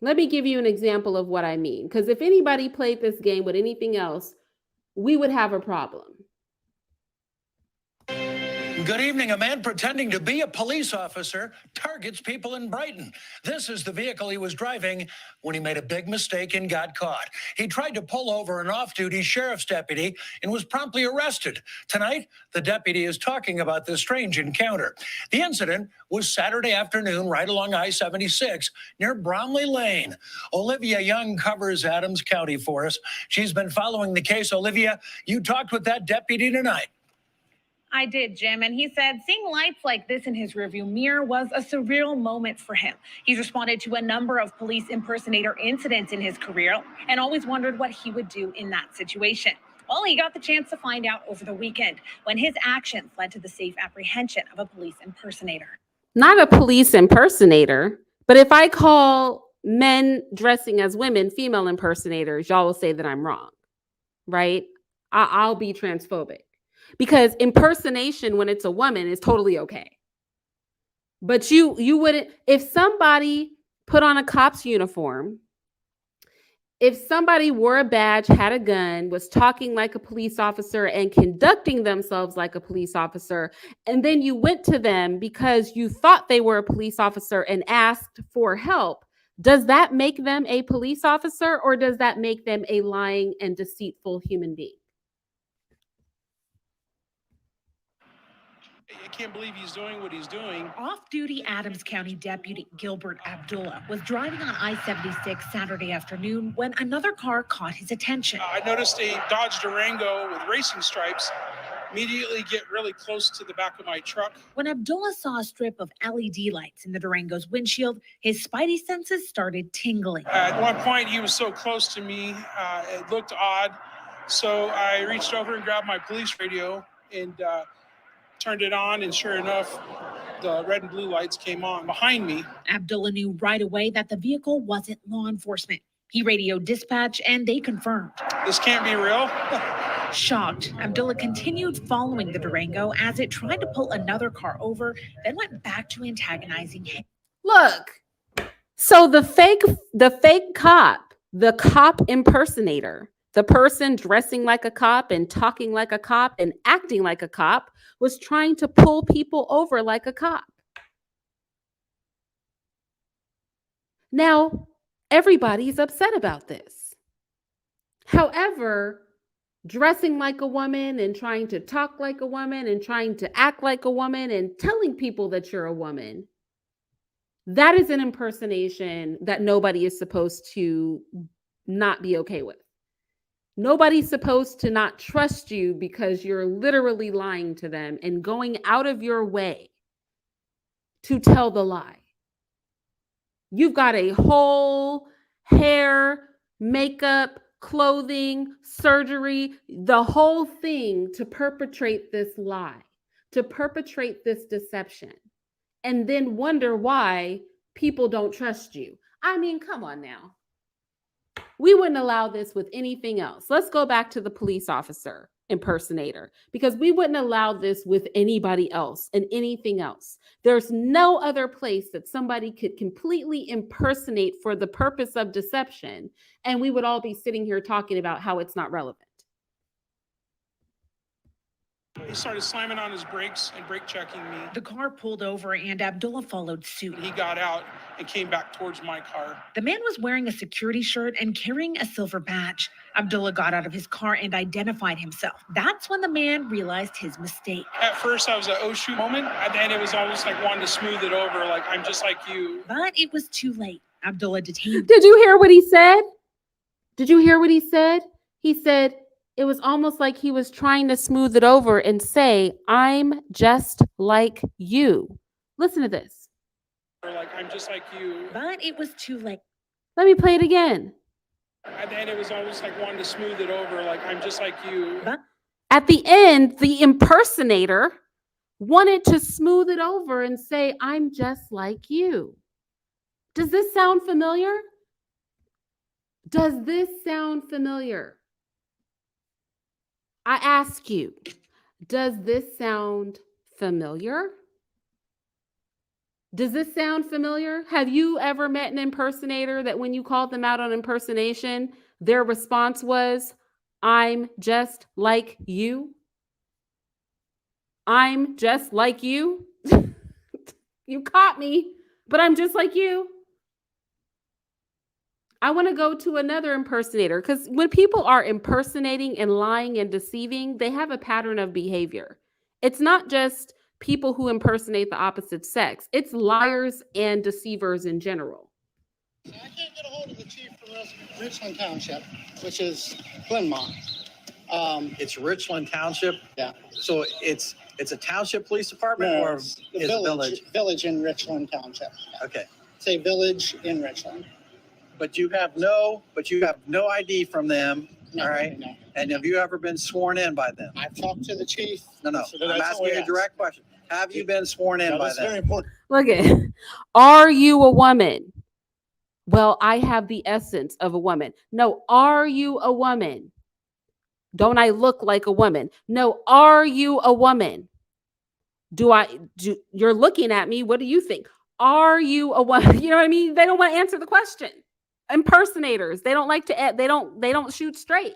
Let me give you an example of what I mean, because if anybody played this game with anything else, we would have a problem. Good evening. A man pretending to be a police officer targets people in Brighton. This is the vehicle he was driving when he made a big mistake and got caught. He tried to pull over an off-duty sheriff's deputy and was promptly arrested. Tonight, the deputy is talking about this strange encounter. The incident was Saturday afternoon right along I-76 near Bromley Lane. Olivia Young covers Adams County for us. She's been following the case. Olivia, you talked with that deputy tonight. I did, Jim, and he said seeing lights like this in his rearview mirror was a surreal moment for him. He's responded to a number of police impersonator incidents in his career and always wondered what he would do in that situation. Well, he got the chance to find out over the weekend when his actions led to the safe apprehension of a police impersonator. Not a police impersonator, but if I call men dressing as women female impersonators, y'all will say that I'm wrong, right? I'll be transphobic. Because impersonation when it's a woman is totally okay. But you wouldn't, if somebody put on a cop's uniform, if somebody wore a badge, had a gun, was talking like a police officer and conducting themselves like a police officer, and then you went to them because you thought they were a police officer and asked for help, does that make them a police officer or does that make them a lying and deceitful human being? I can't believe he's doing what he's doing. Off-duty Adams County Deputy Gilbert Abdullah was driving on I-76 Saturday afternoon when another car caught his attention. I noticed a Dodge Durango with racing stripes immediately get really close to the back of my truck. When Abdullah saw a strip of LED lights in the Durango's windshield, his spidey senses started tingling. At one point, he was so close to me, it looked odd. So I reached over and grabbed my police radio and turned it on, and sure enough, the red and blue lights came on behind me. Abdullah knew right away that the vehicle wasn't law enforcement. He radioed dispatch and they confirmed. This can't be real. Shocked, Abdullah continued following the Durango as it tried to pull another car over, then went back to antagonizing him. Look, so the fake cop, the cop impersonator, the person dressing like a cop and talking like a cop and acting like a cop was trying to pull people over like a cop. Now, everybody's upset about this. However, dressing like a woman and trying to talk like a woman and trying to act like a woman and telling people that you're a woman, that is an impersonation that nobody is supposed to not be okay with. Nobody's supposed to not trust you because you're literally lying to them and going out of your way to tell the lie. You've got a whole hair, makeup, clothing, surgery, the whole thing to perpetrate this lie, to perpetrate this deception, and then wonder why people don't trust you. I mean, come on now. We wouldn't allow this with anything else. Let's go back to the police officer impersonator, because we wouldn't allow this with anybody else and anything else. There's no other place that somebody could completely impersonate for the purpose of deception, and we would all be sitting here talking about how it's not relevant. He started slamming on his brakes and brake checking me. The car pulled over and Abdullah followed suit. He got out and came back towards my car. The man was wearing a security shirt and carrying a silver badge. Abdullah got out of his car and identified himself. That's when the man realized his mistake. At first, I was an oh shoot moment, and then it was almost like wanting to smooth it over, like, I'm just like you. But it was too late. Abdullah detained. Did you hear what he said? Did you hear what he said? He said, it was almost like he was trying to smooth it over and say, I'm just like you. Listen to this. Or like, I'm just like you. But it was too late. Let me play it again. And then it was almost like wanting to smooth it over, like, I'm just like you. But at the end, the impersonator wanted to smooth it over and say, I'm just like you. Does this sound familiar? Does this sound familiar? I ask you, does this sound familiar? Does this sound familiar? Have you ever met an impersonator that when you called them out on impersonation, their response was, I'm just like you? I'm just like you? You caught me, but I'm just like you. I want to go to another impersonator, because when people are impersonating and lying and deceiving, they have a pattern of behavior. It's not just people who impersonate the opposite sex. It's liars and deceivers in general. I can't get a hold of the chief from Richland Township, which is Glenmont. It's Richland Township. Yeah. So it's a township police department, No, or it's is the it village? Village in Richland Township. Okay. It's a village in Richland. But you have no ID from them. No, All right. no. And have you ever been sworn in by them? I've talked to the chief. No. So I'm that's asking all you a yes. direct question. Have you been sworn in No, by that's very them? important. Look at, are you a woman? Well, I have the essence of a woman. No, are you a woman? Don't I look like a woman? No, are you a woman? You're looking at me. What do you think? Are you a woman? You know what I mean? They don't want to answer the question. Impersonators, they don't like to, they don't shoot straight.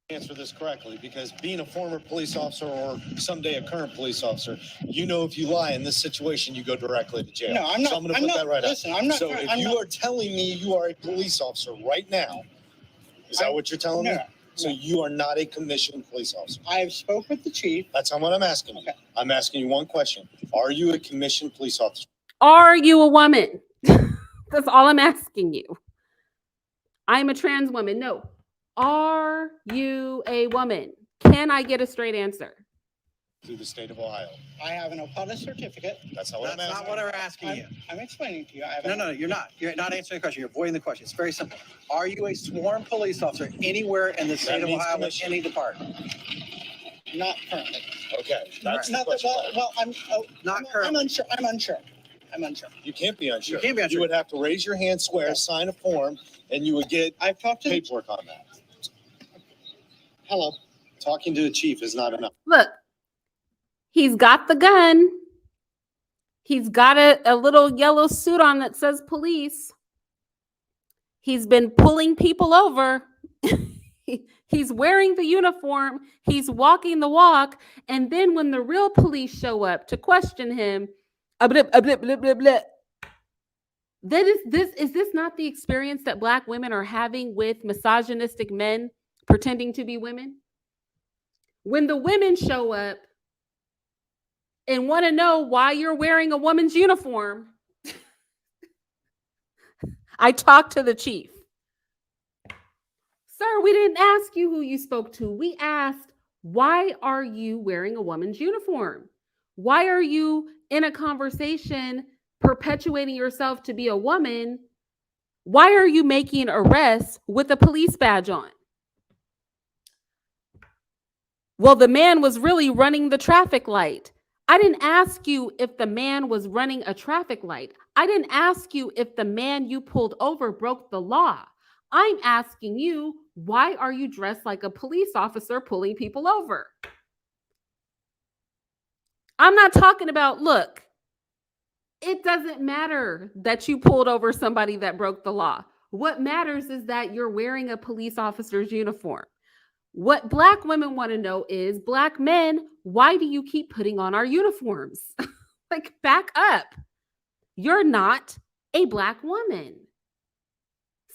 Answer this correctly, because being a former police officer or someday a current police officer, you know, if you lie in this situation, you go directly to jail. No, I'm not. So I'm going to I'm put not, that right listen, up. I'm not. So if I'm you not, are telling me you are a police officer right now, is that what you're telling me? No, So you are not a commissioned police officer. I've spoke with the chief. That's not what I'm asking you. Okay. I'm asking you one question. Are you a commissioned police officer? Are you a woman? That's all I'm asking you. I'm a trans woman. No. Are you a woman? Can I get a straight answer? Through the state of Ohio. I have an OPATA certificate. That's not what I'm That's asking. not what I'm asking you. I'm explaining to you. I have No, you're not. You're not answering the question. You're avoiding the question. It's very simple. Are you a sworn police officer anywhere in the state of means Ohio in commission. any department? Not currently. Okay, that's the Not that, question. well, Not I'm currently. unsure. I'm unsure. You can't be unsure. You can't be unsure. You would have to raise your hand, swear, Okay. sign a form, and you would get I've talked to the paperwork on that. Hello. Talking to the chief is not enough. Look, he's got the gun. He's got a little yellow suit on that says police. He's been pulling people over. He's wearing the uniform. He's walking the walk. And then when the real police show up to question him, is this not the experience that Black women are having with misogynistic men pretending to be women? When the women show up and want to know why you're wearing a woman's uniform, I talked to the chief. Sir, we didn't ask you who you spoke to. We asked, why are you wearing a woman's uniform? Why are you in a conversation perpetuating yourself to be a woman? Why are you making arrests with a police badge on? Well, the man was really running the traffic light. I didn't ask you if the man was running a traffic light. I didn't ask you if the man you pulled over broke the law. I'm asking you, why are you dressed like a police officer pulling people over? I'm not talking about, look, it doesn't matter that you pulled over somebody that broke the law. What matters is that you're wearing a police officer's uniform. What Black women want to know is, Black men, why do you keep putting on our uniforms? Like, back up. You're not a Black woman.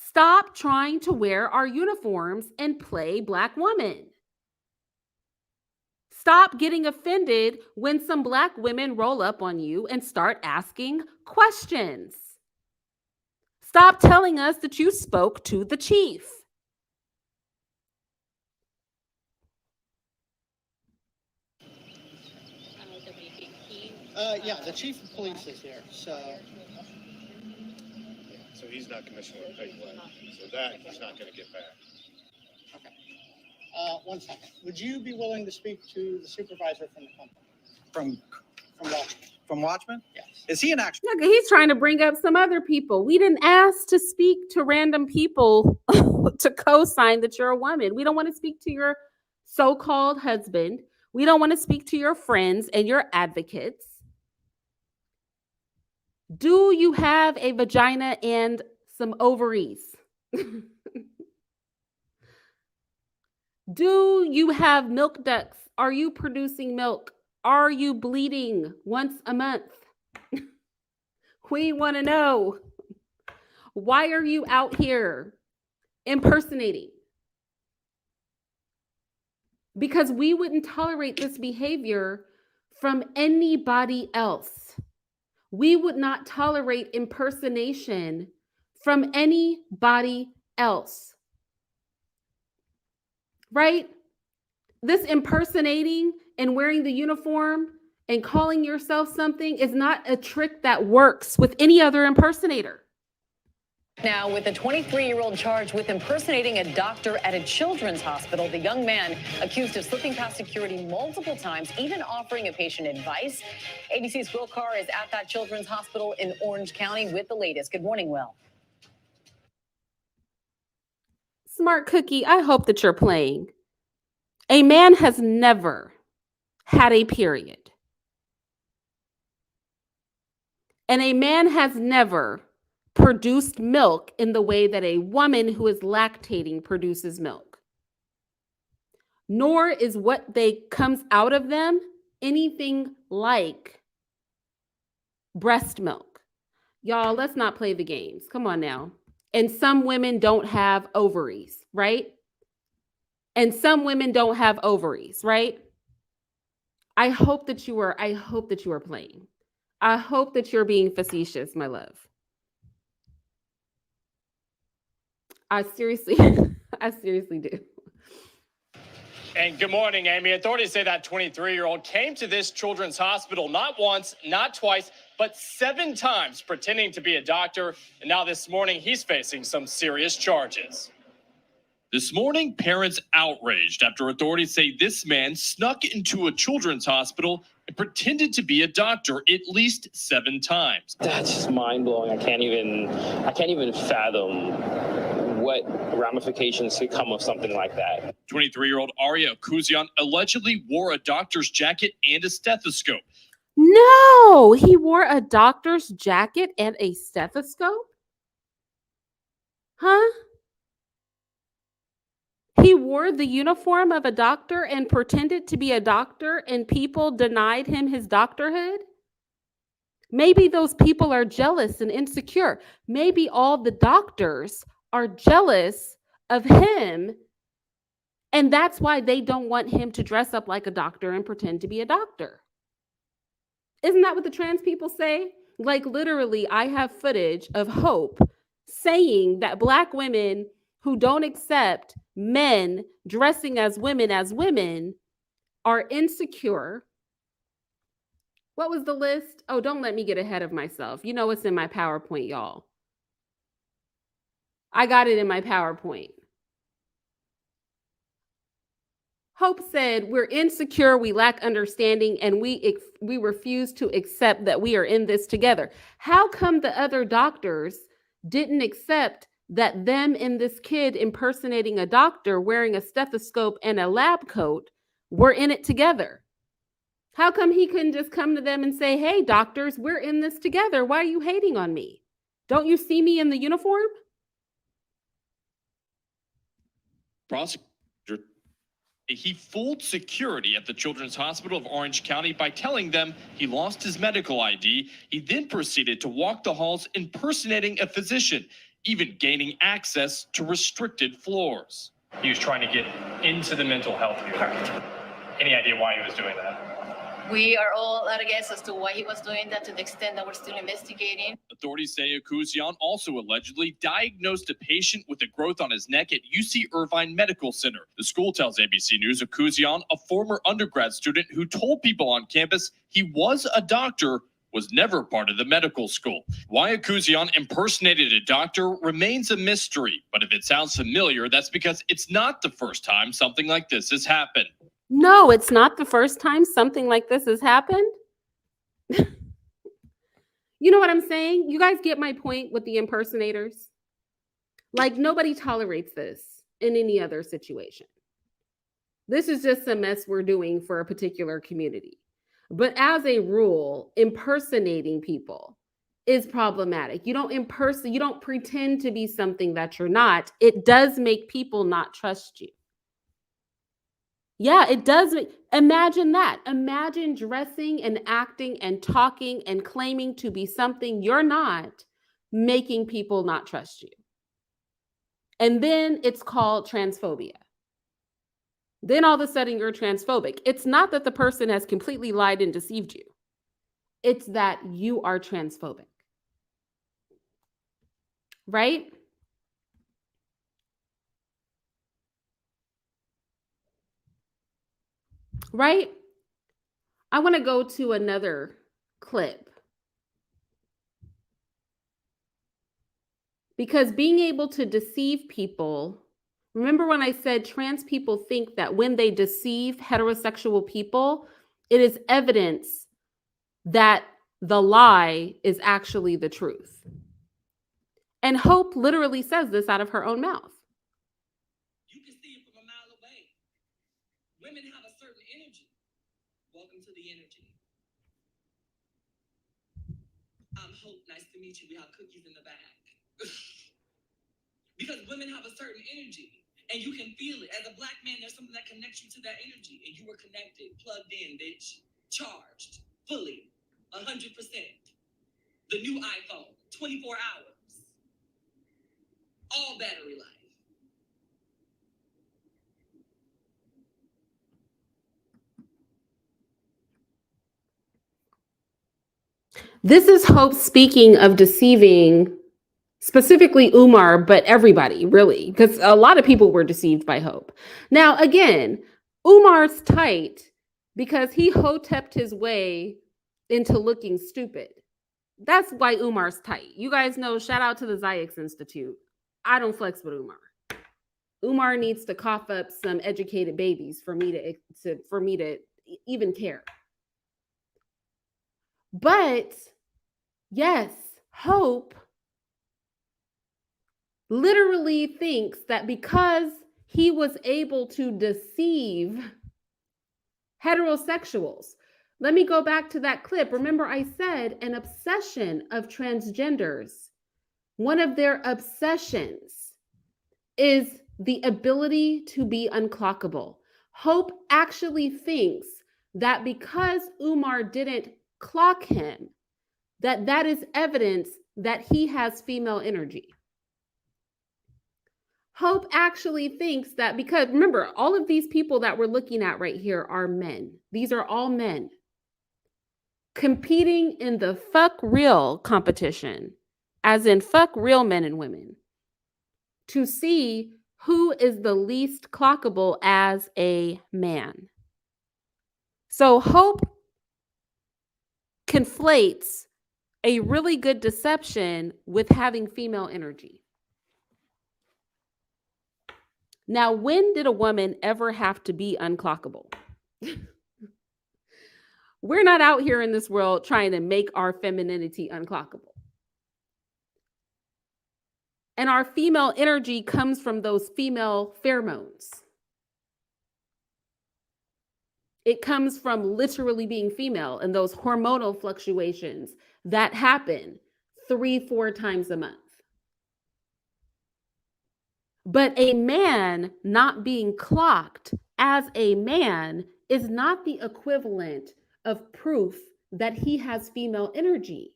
Stop trying to wear our uniforms and play Black woman. Stop getting offended when some Black women roll up on you and start asking questions. Stop telling us that you spoke to the chief. Yeah, the chief of police is here, so. So he's not commissioner of pay flat. So that he's not going to get back. Okay. 1 second. Would you be willing to speak to the supervisor from the company? From Watchman? From Watchman? Yes. Is he an actual? Look, he's trying to bring up some other people. We didn't ask to speak to random people to co-sign that you're a woman. We don't want to speak to your so-called husband. We don't want to speak to your friends and your advocates. Do you have a vagina and some ovaries? Do you have milk ducts? Are you producing milk? Are you bleeding once a month? We want to know. Why are you out here impersonating? Because we wouldn't tolerate this behavior from anybody else. We would not tolerate impersonation from anybody else. Right? This impersonating and wearing the uniform and calling yourself something is not a trick that works with any other impersonator. Now, with a 23-year-old charged with impersonating a doctor at a children's hospital, the young man accused of slipping past security multiple times, even offering a patient advice. ABC's Will Carr is at that children's hospital in Orange County with the latest. Good morning, Will. Smart Cookie, I hope that you're playing. A man has never had a period. And a man has never produced milk in the way that a woman who is lactating produces milk. Nor is what comes out of them anything like breast milk. Y'all, let's not play the games. Come on now. And some women don't have ovaries, right? And some women don't have ovaries, right? I hope that you are playing. I hope that you're being facetious, my love. I seriously do. And good morning, Amy. Authorities say that 23-year-old came to this children's hospital not once, not twice, but 7 times pretending to be a doctor. And now this morning, he's facing some serious charges. This morning, parents outraged after authorities say this man snuck into a children's hospital and pretended to be a doctor at least 7 times. That's just mind-blowing. I can't even fathom what ramifications could come of something like that. 23-year-old Arya Kuzian allegedly wore a doctor's jacket and a stethoscope. No, he wore a doctor's jacket and a stethoscope? Huh? He wore the uniform of a doctor and pretended to be a doctor, and people denied him his doctorhood? Maybe those people are jealous and insecure. Maybe all the doctors are jealous of him, and that's why they don't want him to dress up like a doctor and pretend to be a doctor. Isn't that what the trans people say? Like, literally, I have footage of Hope saying that Black women who don't accept men dressing as women are insecure. What was the list? Oh, don't let me get ahead of myself. You know what's in my PowerPoint, y'all. I got it in my PowerPoint. Hope said, we're insecure, we lack understanding, and we refuse to accept that we are in this together. How come the other doctors didn't accept that them and this kid impersonating a doctor wearing a stethoscope and a lab coat were in it together? How come he couldn't just come to them and say, hey, doctors, we're in this together. Why are you hating on me? Don't you see me in the uniform? Prosecutor, he fooled security at the Children's Hospital of Orange County by telling them he lost his medical ID. He then proceeded to walk the halls impersonating a physician, even gaining access to restricted floors. He was trying to get into the mental health unit. Any idea why he was doing that? We are all at a guess as to why he was doing that, to the extent that we're still investigating. Authorities say Akuzian also allegedly diagnosed a patient with a growth on his neck at UC Irvine Medical Center. The school tells ABC News Akuzian, a former undergrad student who told people on campus he was a doctor, was never part of the medical school. Why Akuzian impersonated a doctor remains a mystery, but if it sounds familiar, that's because it's not the first time something like this has happened. No, it's not the first time something like this has happened. You know what I'm saying? You guys get my point with the impersonators? Like, nobody tolerates this in any other situation. This is just a mess we're doing for a particular community. But as a rule, impersonating people is problematic. You don't pretend to be something that you're not. It does make people not trust you. Yeah, it does. Imagine that. Imagine dressing and acting and talking and claiming to be something you're not, making people not trust you. And then it's called transphobia. Then all of a sudden you're transphobic. It's not that the person has completely lied and deceived you. It's that you are transphobic. Right? Right? I want to go to another clip. Because being able to deceive people, remember when I said trans people think that when they deceive heterosexual people, it is evidence that the lie is actually the truth. And Hope literally says this out of her own mouth. You can see it from a mile away. Women have a certain energy. Welcome to the energy. I'm Hope. Nice to meet you. We have cookies in the bag. Because women have a certain energy. And you can feel it. As a Black man, there's something that connects you to that energy. And you were connected, plugged in, bitch. Charged, fully, 100%. The new iPhone, 24 hours. All battery life. This is Hope speaking of deceiving specifically Umar, but everybody, really, because a lot of people were deceived by Hope. Now, again, Umar's tight because he hotepped his way into looking stupid. That's why Umar's tight. You guys know, shout out to the Zayix Institute. I don't flex with Umar. Umar needs to cough up some educated babies for me to even care. But yes, Hope literally thinks that because he was able to deceive heterosexuals. Let me go back to that clip. Remember, I said an obsession of transgenders, one of their obsessions is the ability to be unclockable. Hope actually thinks that because Umar didn't clock him, that is evidence that he has female energy. Hope actually thinks that because, remember, all of these people that we're looking at right here are men. These are all men competing in the fuck real competition, as in fuck real men and women, to see who is the least clockable as a man. So Hope conflates a really good deception with having female energy. Now, when did a woman ever have to be unclockable? We're not out here in this world trying to make our femininity unclockable. And our female energy comes from those female pheromones. It comes from literally being female and those hormonal fluctuations that happen 3-4 times a month. But a man not being clocked as a man is not the equivalent of proof that he has female energy.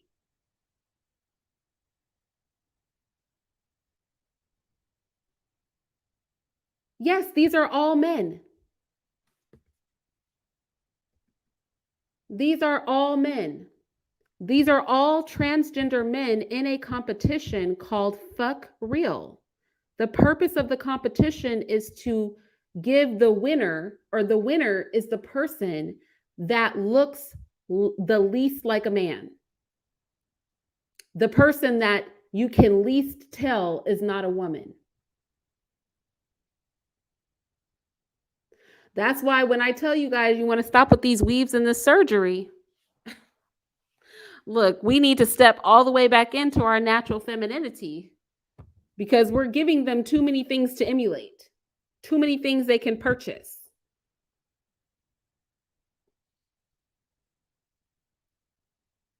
Yes, these are all men. These are all men. These are all transgender men in a competition called Fuck Real. The purpose of the competition is to give the winner, or the winner is the person that looks the least like a man. The person that you can least tell is not a woman. That's why when I tell you guys you want to stop with these weaves and this surgery, look, we need to step all the way back into our natural femininity because we're giving them too many things to emulate, too many things they can purchase.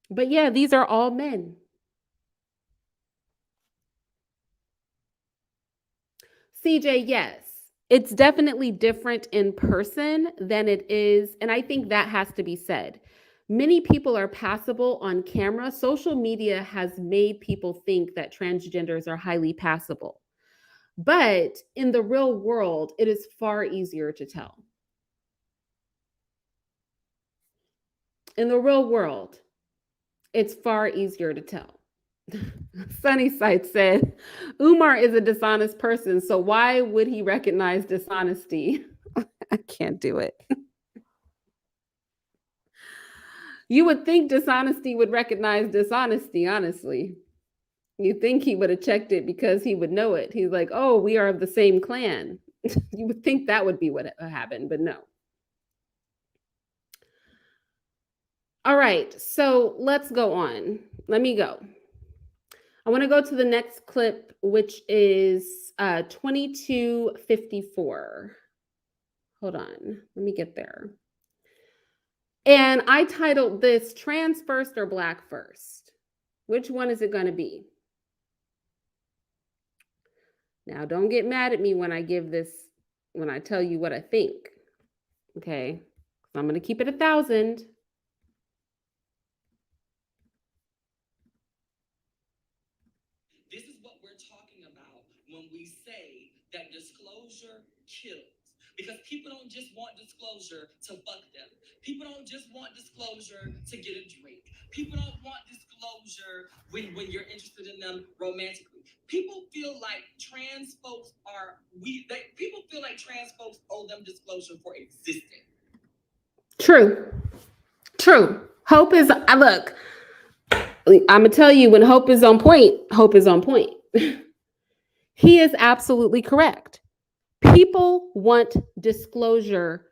But yeah, these are all men. CJ, yes. It's definitely different in person than it is, and I think that has to be said. Many people are passable on camera. Social media has made people think that transgenders are highly passable. But in the real world, it is far easier to tell. In the real world, it's far easier to tell. Sunnyside said, Umar is a dishonest person, so why would he recognize dishonesty? I can't do it. You would think dishonesty would recognize dishonesty, honestly. You think he would have checked it because he would know it. He's like, oh, we are of the same clan. You would think that would be what happened, but no. All right, so let's go on. Let me go. I want to go to the next clip, which is 2254. Hold on, let me get there. And I titled this Trans First or Black First. Which one is it going to be? Now, don't get mad at me when I tell you what I think. Okay, so I'm going to keep it 1,000. This is what we're talking about when we say that disclosure kills. Because people don't just want disclosure to fuck them. People don't just want disclosure to get a drink. People don't want disclosure when you're interested in them romantically. People feel like trans folks people feel like trans folks owe them disclosure for existing. True. Hope is, look, I'm gonna tell you, when Hope is on point, Hope is on point. He is absolutely correct. People want disclosure,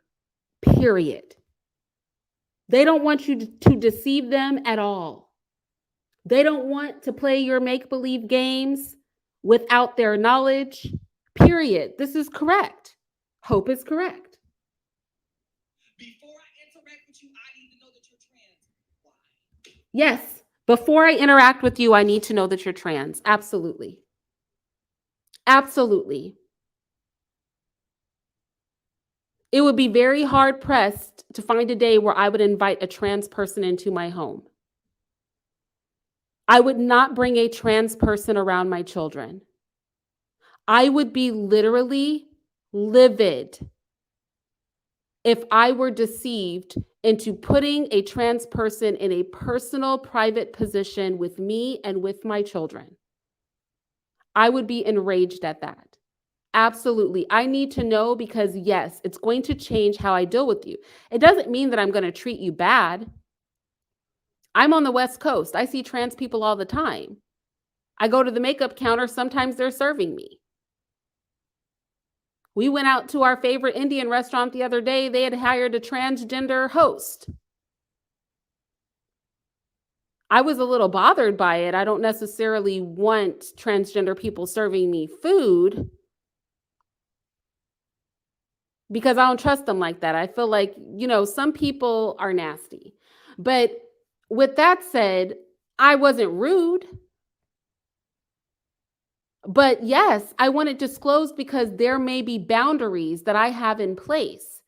period. They don't want you to deceive them at all. They don't want to play your make-believe games without their knowledge, period. This is correct. Hope is correct. Before I interact with you, I need to know that you're trans. Why? Yes. Before I interact with you, I need to know that you're trans. Absolutely. Absolutely. It would be very hard pressed to find a day where I would invite a trans person into my home. I would not bring a trans person around my children. I would be literally livid if I were deceived into putting a trans person in a personal, private position with me and with my children. I would be enraged at that. Absolutely. I need to know because, yes, it's going to change how I deal with you. It doesn't mean that I'm going to treat you bad. I'm on the West Coast. I see trans people all the time. I go to the makeup counter. Sometimes they're serving me. We went out to our favorite Indian restaurant the other day. They had hired a transgender host. I was a little bothered by it. I don't necessarily want transgender people serving me food because I don't trust them like that. I feel like, some people are nasty. But with that said, I wasn't rude. But yes, I want it disclosed because there may be boundaries that I have in place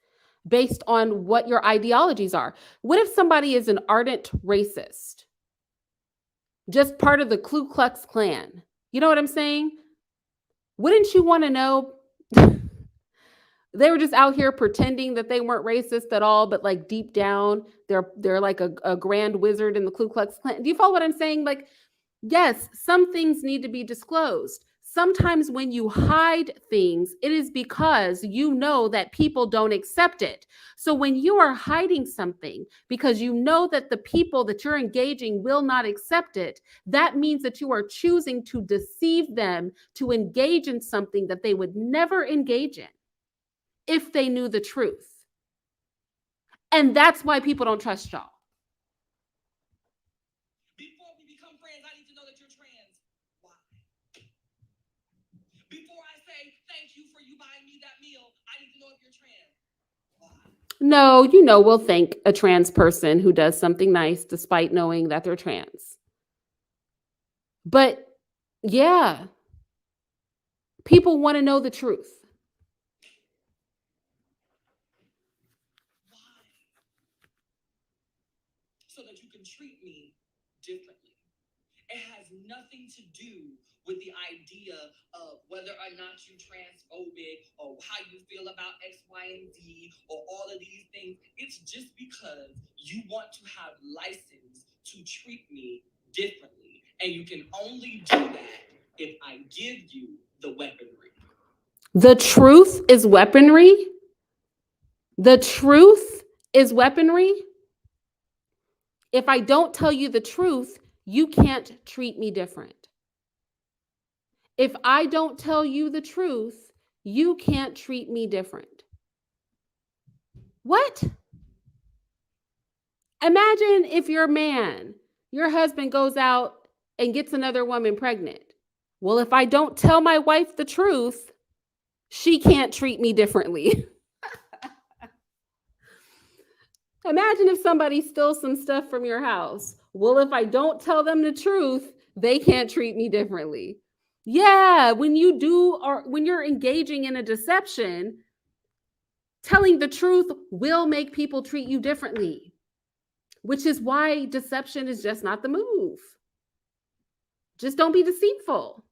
based on what your ideologies are. What if somebody is an ardent racist? Just part of the Ku Klux Klan. You know what I'm saying? Wouldn't you want to know? They were just out here pretending that they weren't racist at all, but like deep down, they're like a grand wizard in the Ku Klux Klan. Do you follow what I'm saying? Like, yes, some things need to be disclosed. Sometimes when you hide things, it is because you know that people don't accept it. So when you are hiding something because you know that the people that you're engaging will not accept it, that means that you are choosing to deceive them to engage in something that they would never engage in if they knew the truth. And that's why people don't trust y'all. Before we become friends, I need to know that you're trans. Why? Before I say thank you for you buying me that meal, I need to know if you're trans. Why? No, we'll thank a trans person who does something nice despite knowing that they're trans. But yeah, people want to know the truth. So that you can treat me differently. It has nothing to do with the idea of whether or not you're transphobic or how you feel about X, Y, and Z or all of these things. It's just because you want to have license to treat me differently. And you can only do that if I give you the weaponry. The truth is weaponry. The truth is weaponry. If I don't tell you the truth, you can't treat me different. If I don't tell you the truth, you can't treat me different. What? Imagine if you're a man, your husband goes out and gets another woman pregnant. Well, if I don't tell my wife the truth, she can't treat me differently. Imagine if somebody steals some stuff from your house. Well, if I don't tell them the truth, they can't treat me differently. Yeah, when you do, or when you're engaging in a deception, telling the truth will make people treat you differently, which is why deception is just not the move. Just don't be deceitful.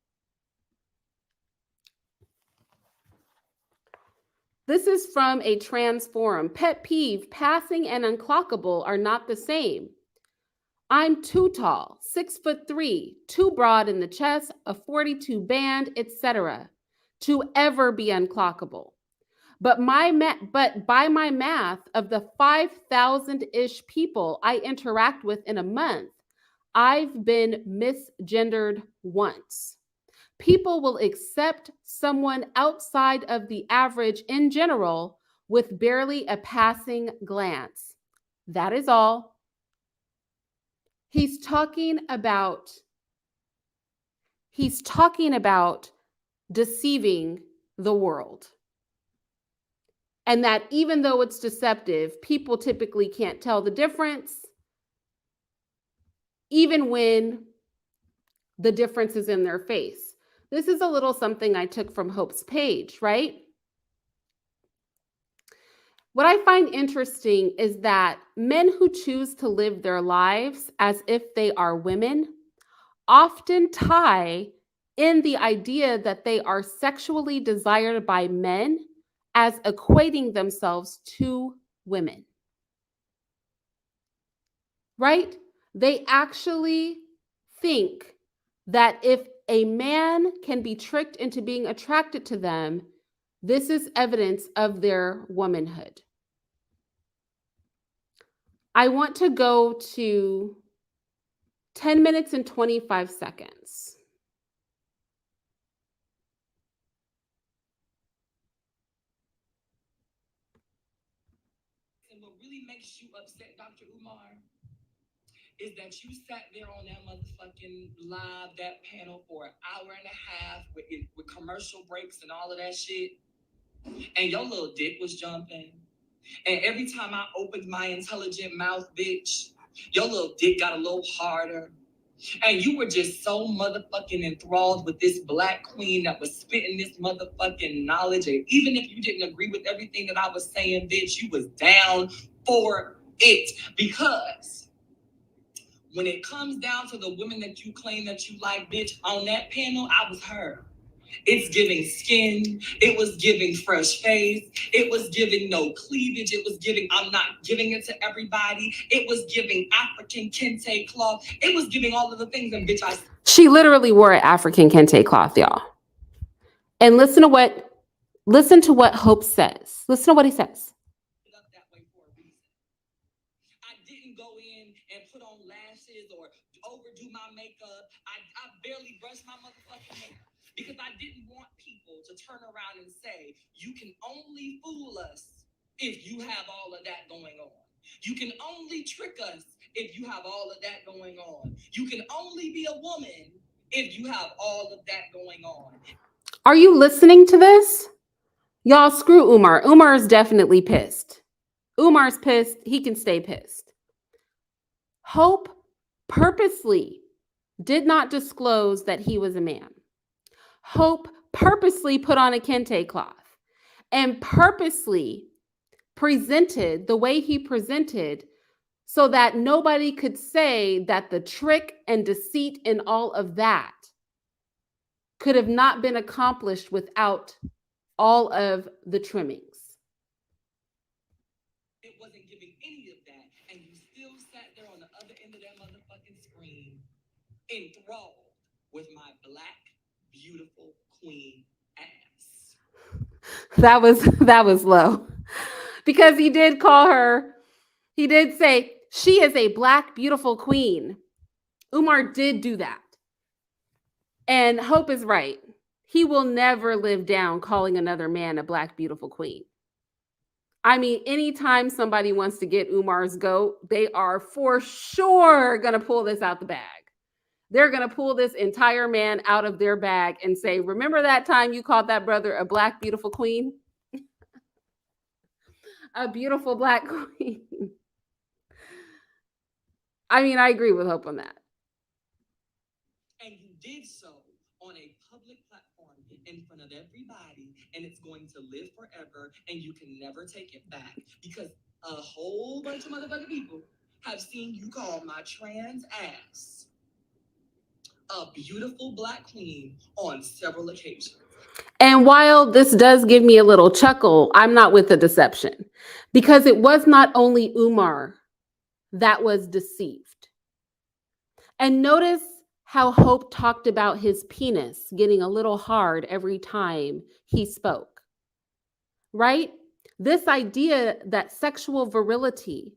This is from a trans forum. Pet peeve, passing and unclockable are not the same. I'm too tall, 6'3", too broad in the chest, a 42 band, etc. to ever be unclockable. But by my math, of the 5,000-ish people I interact with in a month, I've been misgendered once. People will accept someone outside of the average in general with barely a passing glance. That is all. He's talking about deceiving the world. And that even though it's deceptive, people typically can't tell the difference, even when the difference is in their face. This is a little something I took from Hope's page, right? What I find interesting is that men who choose to live their lives as if they are women often tie in the idea that they are sexually desired by men as equating themselves to women. Right? They actually think that if a man can be tricked into being attracted to them, this is evidence of their womanhood. I want to go to 10 minutes and 25 seconds. And what really makes you upset, Dr. Umar, is that you sat there on that motherfucking live, that panel for an hour and a half with commercial breaks and all of that shit, and your little dick was jumping. And every time I opened my intelligent mouth, bitch, your little dick got a little harder. And you were just so motherfucking enthralled with this black queen that was spitting this motherfucking knowledge. And even if you didn't agree with everything that I was saying, bitch, you was down for it. Because when it comes down to the women that you claim that you like, bitch, on that panel, I was her. It's giving skin. It was giving fresh face. It was giving no cleavage. It was giving, I'm not giving it to everybody. It was giving African kente cloth. It was giving all of the things. And bitch, She literally wore an African kente cloth, y'all. And listen to what Hope says. Listen to what he says. That way for a reason. I didn't go in and put on lashes or overdo my makeup. I barely brushed my motherfucking hair. Because I didn't want people to turn around and say, you can only fool us if you have all of that going on. You can only trick us if you have all of that going on. You can only be a woman if you have all of that going on. Are you listening to this? Y'all, screw Umar. Umar is definitely pissed. Umar's pissed. He can stay pissed. Hope purposely did not disclose that he was a man. Hope purposely put on a kente cloth and purposely presented the way he presented so that nobody could say that the trick and deceit and all of that could have not been accomplished without all of the trimmings. It wasn't giving any of that, and you still sat there on the other end of that motherfucking screen, enthralled with my black, beautiful queen ass. That was low. Because he did call her, he did say, she is a black, beautiful queen. Umar did do that. And Hope is right. He will never live down calling another man a black, beautiful queen. I mean, anytime somebody wants to get Umar's goat, they are for sure going to pull this out the bag. They're going to pull this entire man out of their bag and say, remember that time you called that brother a black, beautiful queen? A beautiful black queen. I mean, I agree with Hope on that. And you did so on a public platform in front of everybody, and it's going to live forever, and you can never take it back because a whole bunch of motherfucking people have seen you call my trans ass a beautiful black queen on several occasions. And while this does give me a little chuckle, I'm not with the deception because it was not only Umar that was deceived. And notice how Hope talked about his penis getting a little hard every time he spoke, right? This idea that sexual virility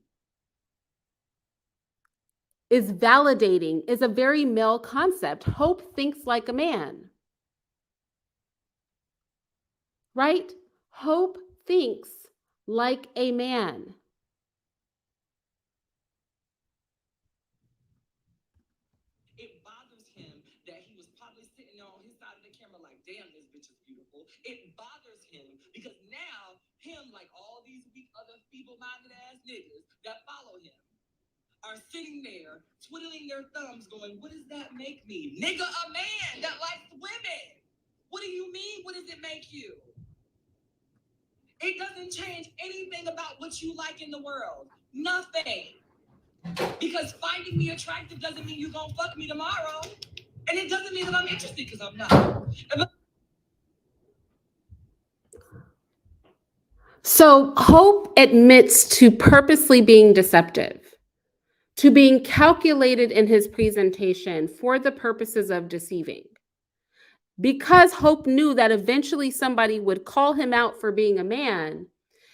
is validating is a very male concept. Hope thinks like a man. Right? Hope thinks like a man. It bothers him that he was probably sitting on his side of the camera like, damn, this bitch is beautiful. It bothers him because now him, like all these weak other feeble-minded ass niggas that follow him, are sitting there twiddling their thumbs going, what does that make me? Nigga, a man that likes women. What do you mean? What does it make you? It doesn't change anything about what you like in the world. Nothing. Because finding me attractive doesn't mean you're going to fuck me tomorrow. And it doesn't mean that I'm interested because I'm not. So Hope admits to purposely being deceptive, to being calculated in his presentation for the purposes of deceiving. Because Hope knew that eventually somebody would call him out for being a man,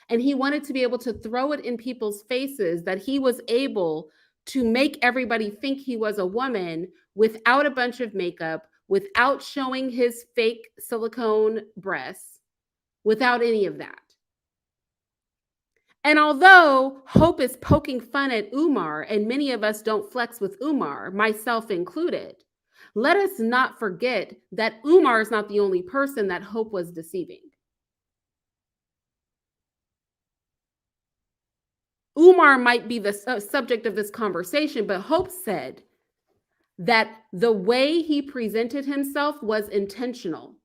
and he wanted to be able to throw it in people's faces that he was able to make everybody think he was a woman without a bunch of makeup, without showing his fake silicone breasts, without any of that. And although Hope is poking fun at Umar, and many of us don't flex with Umar, myself included, let us not forget that Umar is not the only person that Hope was deceiving. Umar might be the subject of this conversation, but Hope said that the way he presented himself was intentional.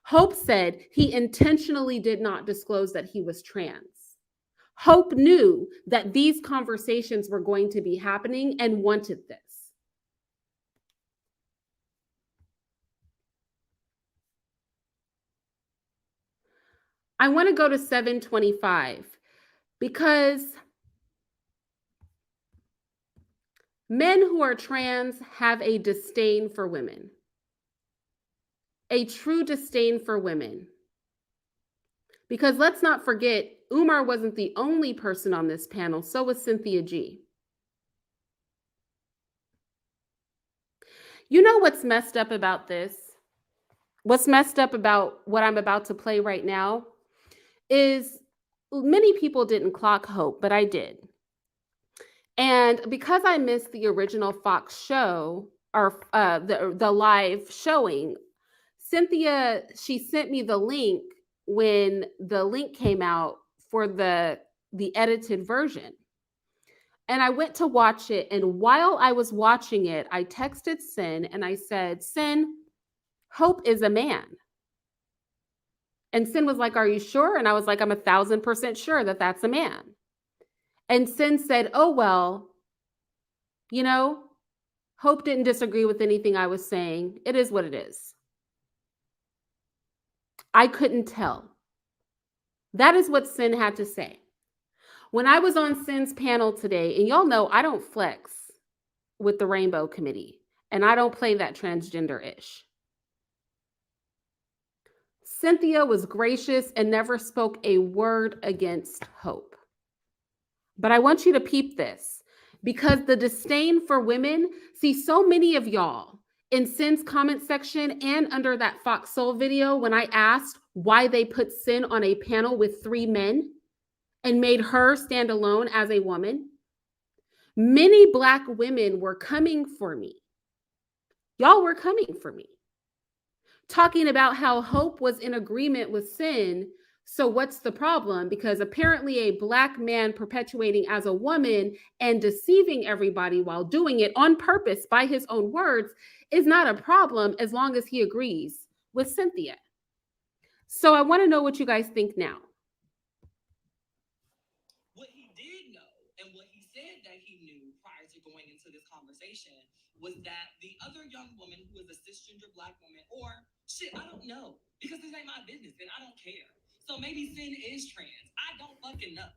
Hope said he intentionally did not disclose that he was trans. Hope knew that these conversations were going to be happening and wanted this. I want to go to 725 because men who are trans have a disdain for women, a true disdain for women. Because let's not forget, Umar wasn't the only person on this panel, so was Cyn G. You know what's messed up about this? What's messed up about what I'm about to play right now is many people didn't clock Hope, but I did. And because I missed the original Fox show, or the live showing, Cynthia, she sent me the link when the link came out for the edited version. And I went to watch it. And while I was watching it, I texted Cyn and I said, Cyn, Hope is a man. And Cyn was like, are you sure? And I was like, I'm 1,000% sure that that's a man. And Cyn said, oh, well, you know, Hope didn't disagree with anything I was saying. It is what it is. I couldn't tell. That is what Cyn had to say. When I was on Cyn's panel today, and y'all know I don't flex with the Rainbow Committee, and I don't play that transgender-ish. Cynthia was gracious and never spoke a word against Hope. But I want you to peep this, because the disdain for women, see, so many of y'all in Cyn's comment section and under that Fox Soul video, when I asked why they put Cyn on a panel with 3 men and made her stand alone as a woman, many Black women were coming for me. Y'all were coming for me, talking about how Hope was in agreement with Cyn. So what's the problem? Because apparently a Black man perpetuating as a woman and deceiving everybody while doing it on purpose by his own words is not a problem as long as he agrees with Cynthia. So I want to know what you guys think now. What he did know and what he said that he knew prior to going into this conversation was that the other young woman who is a cisgender Black woman, or shit, I don't know, because this ain't my business and I don't care. So maybe Cyn is trans. I don't fucking know.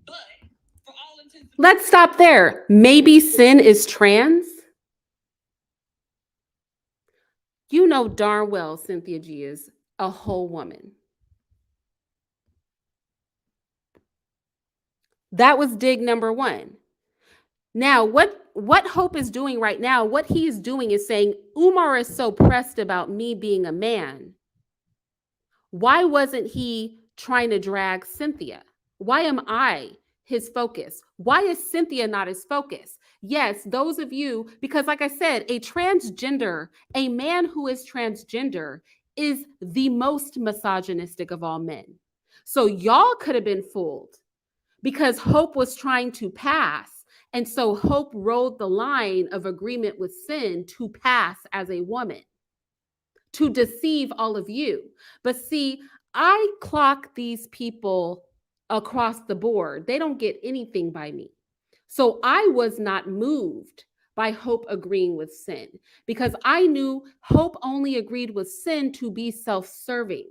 But for all intents and purposes, let's stop there. Maybe Cyn is trans. You know darn well Cyn G is a whole woman. That was dig number 1. Now, what Hope is doing right now, what he is doing is saying, Umar is so pressed about me being a man. Why wasn't he trying to drag Cynthia? Why am I his focus? Why is Cynthia not his focus? Yes, those of you, because like I said, a transgender, a man who is transgender is the most misogynistic of all men. So y'all could have been fooled because Hope was trying to pass. And so Hope rode the line of agreement with Cyn to pass as a woman, to deceive all of you. But see, I clock these people across the board. They don't get anything by me. So I was not moved by Hope agreeing with Cyn because I knew Hope only agreed with Cyn to be self-serving.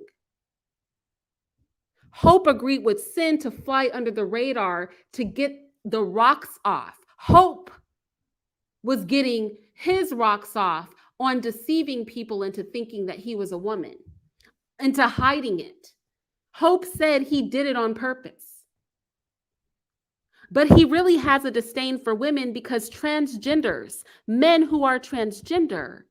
Hope agreed with Cyn to fly under the radar to get the rocks off. Hope was getting his rocks off on deceiving people into thinking that he was a woman, into hiding it. Hope said he did it on purpose. But he really has a disdain for women because transgenders, men who are transgenderism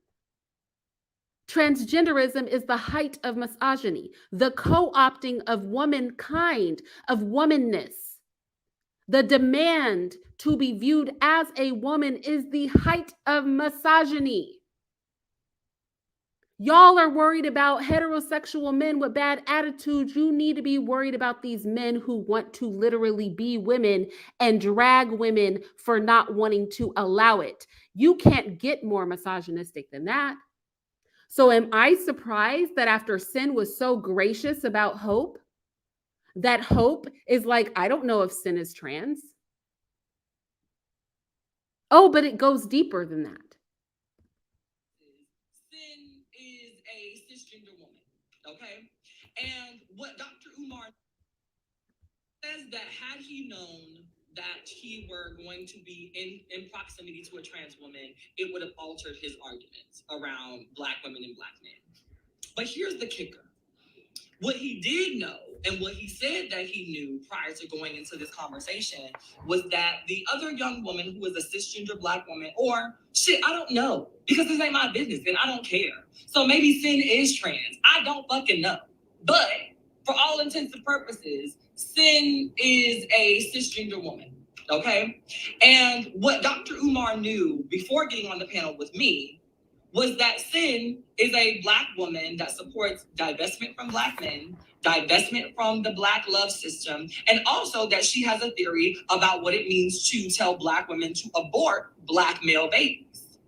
is the height of misogyny, the co-opting of womankind, of womanness. The demand to be viewed as a woman is the height of misogyny. Y'all are worried about heterosexual men with bad attitudes. You need to be worried about these men who want to literally be women and drag women for not wanting to allow it. You can't get more misogynistic than that. So am I surprised that after Cyn was so gracious about Hope, that Hope is like, I don't know if Cyn is trans. Oh, but it goes deeper than that. Cyn is a cisgender woman, okay? And what Dr. Umar says that had he known that he were going to be in proximity to a trans woman, it would have altered his arguments around Black women and Black men. But here's the kicker. What he did know, and what he said that he knew prior to going into this conversation, was that the other young woman who is a cisgender Black woman, or shit, I don't know, because this ain't my business and I don't care. So maybe Cyn is trans. I don't fucking know. But for all intents and purposes, Cyn is a cisgender woman, okay? And what Dr. Umar knew before getting on the panel with me was that Cyn is a Black woman that supports divestment from Black men, divestment from the Black love system, and also that she has a theory about what it means to tell Black women to abort Black male babies.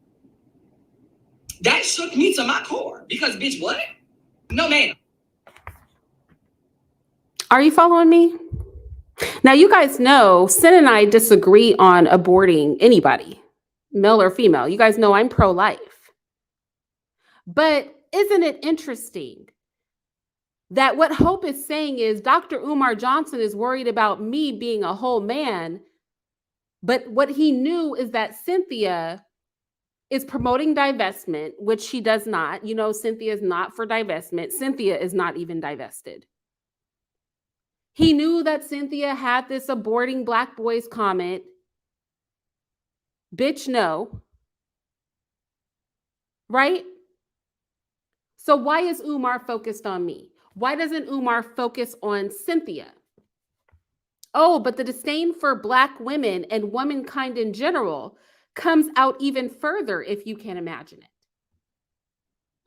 That shook me to my core because, bitch, what? No, ma'am. Are you following me? Now, you guys know Cyn and I disagree on aborting anybody, male or female. You guys know I'm pro-life. But isn't it interesting that what Hope is saying is Dr. Umar Johnson is worried about me being a whole man, but what he knew is that Cynthia is promoting divestment, which she does not. You know, Cynthia is not for divestment. Cynthia is not even divested. He knew that Cynthia had this aborting Black boys comment. Bitch, no. Right? So why is Umar focused on me? Why doesn't Umar focus on Cynthia? Oh, but the disdain for Black women and womankind in general comes out even further if you can imagine it.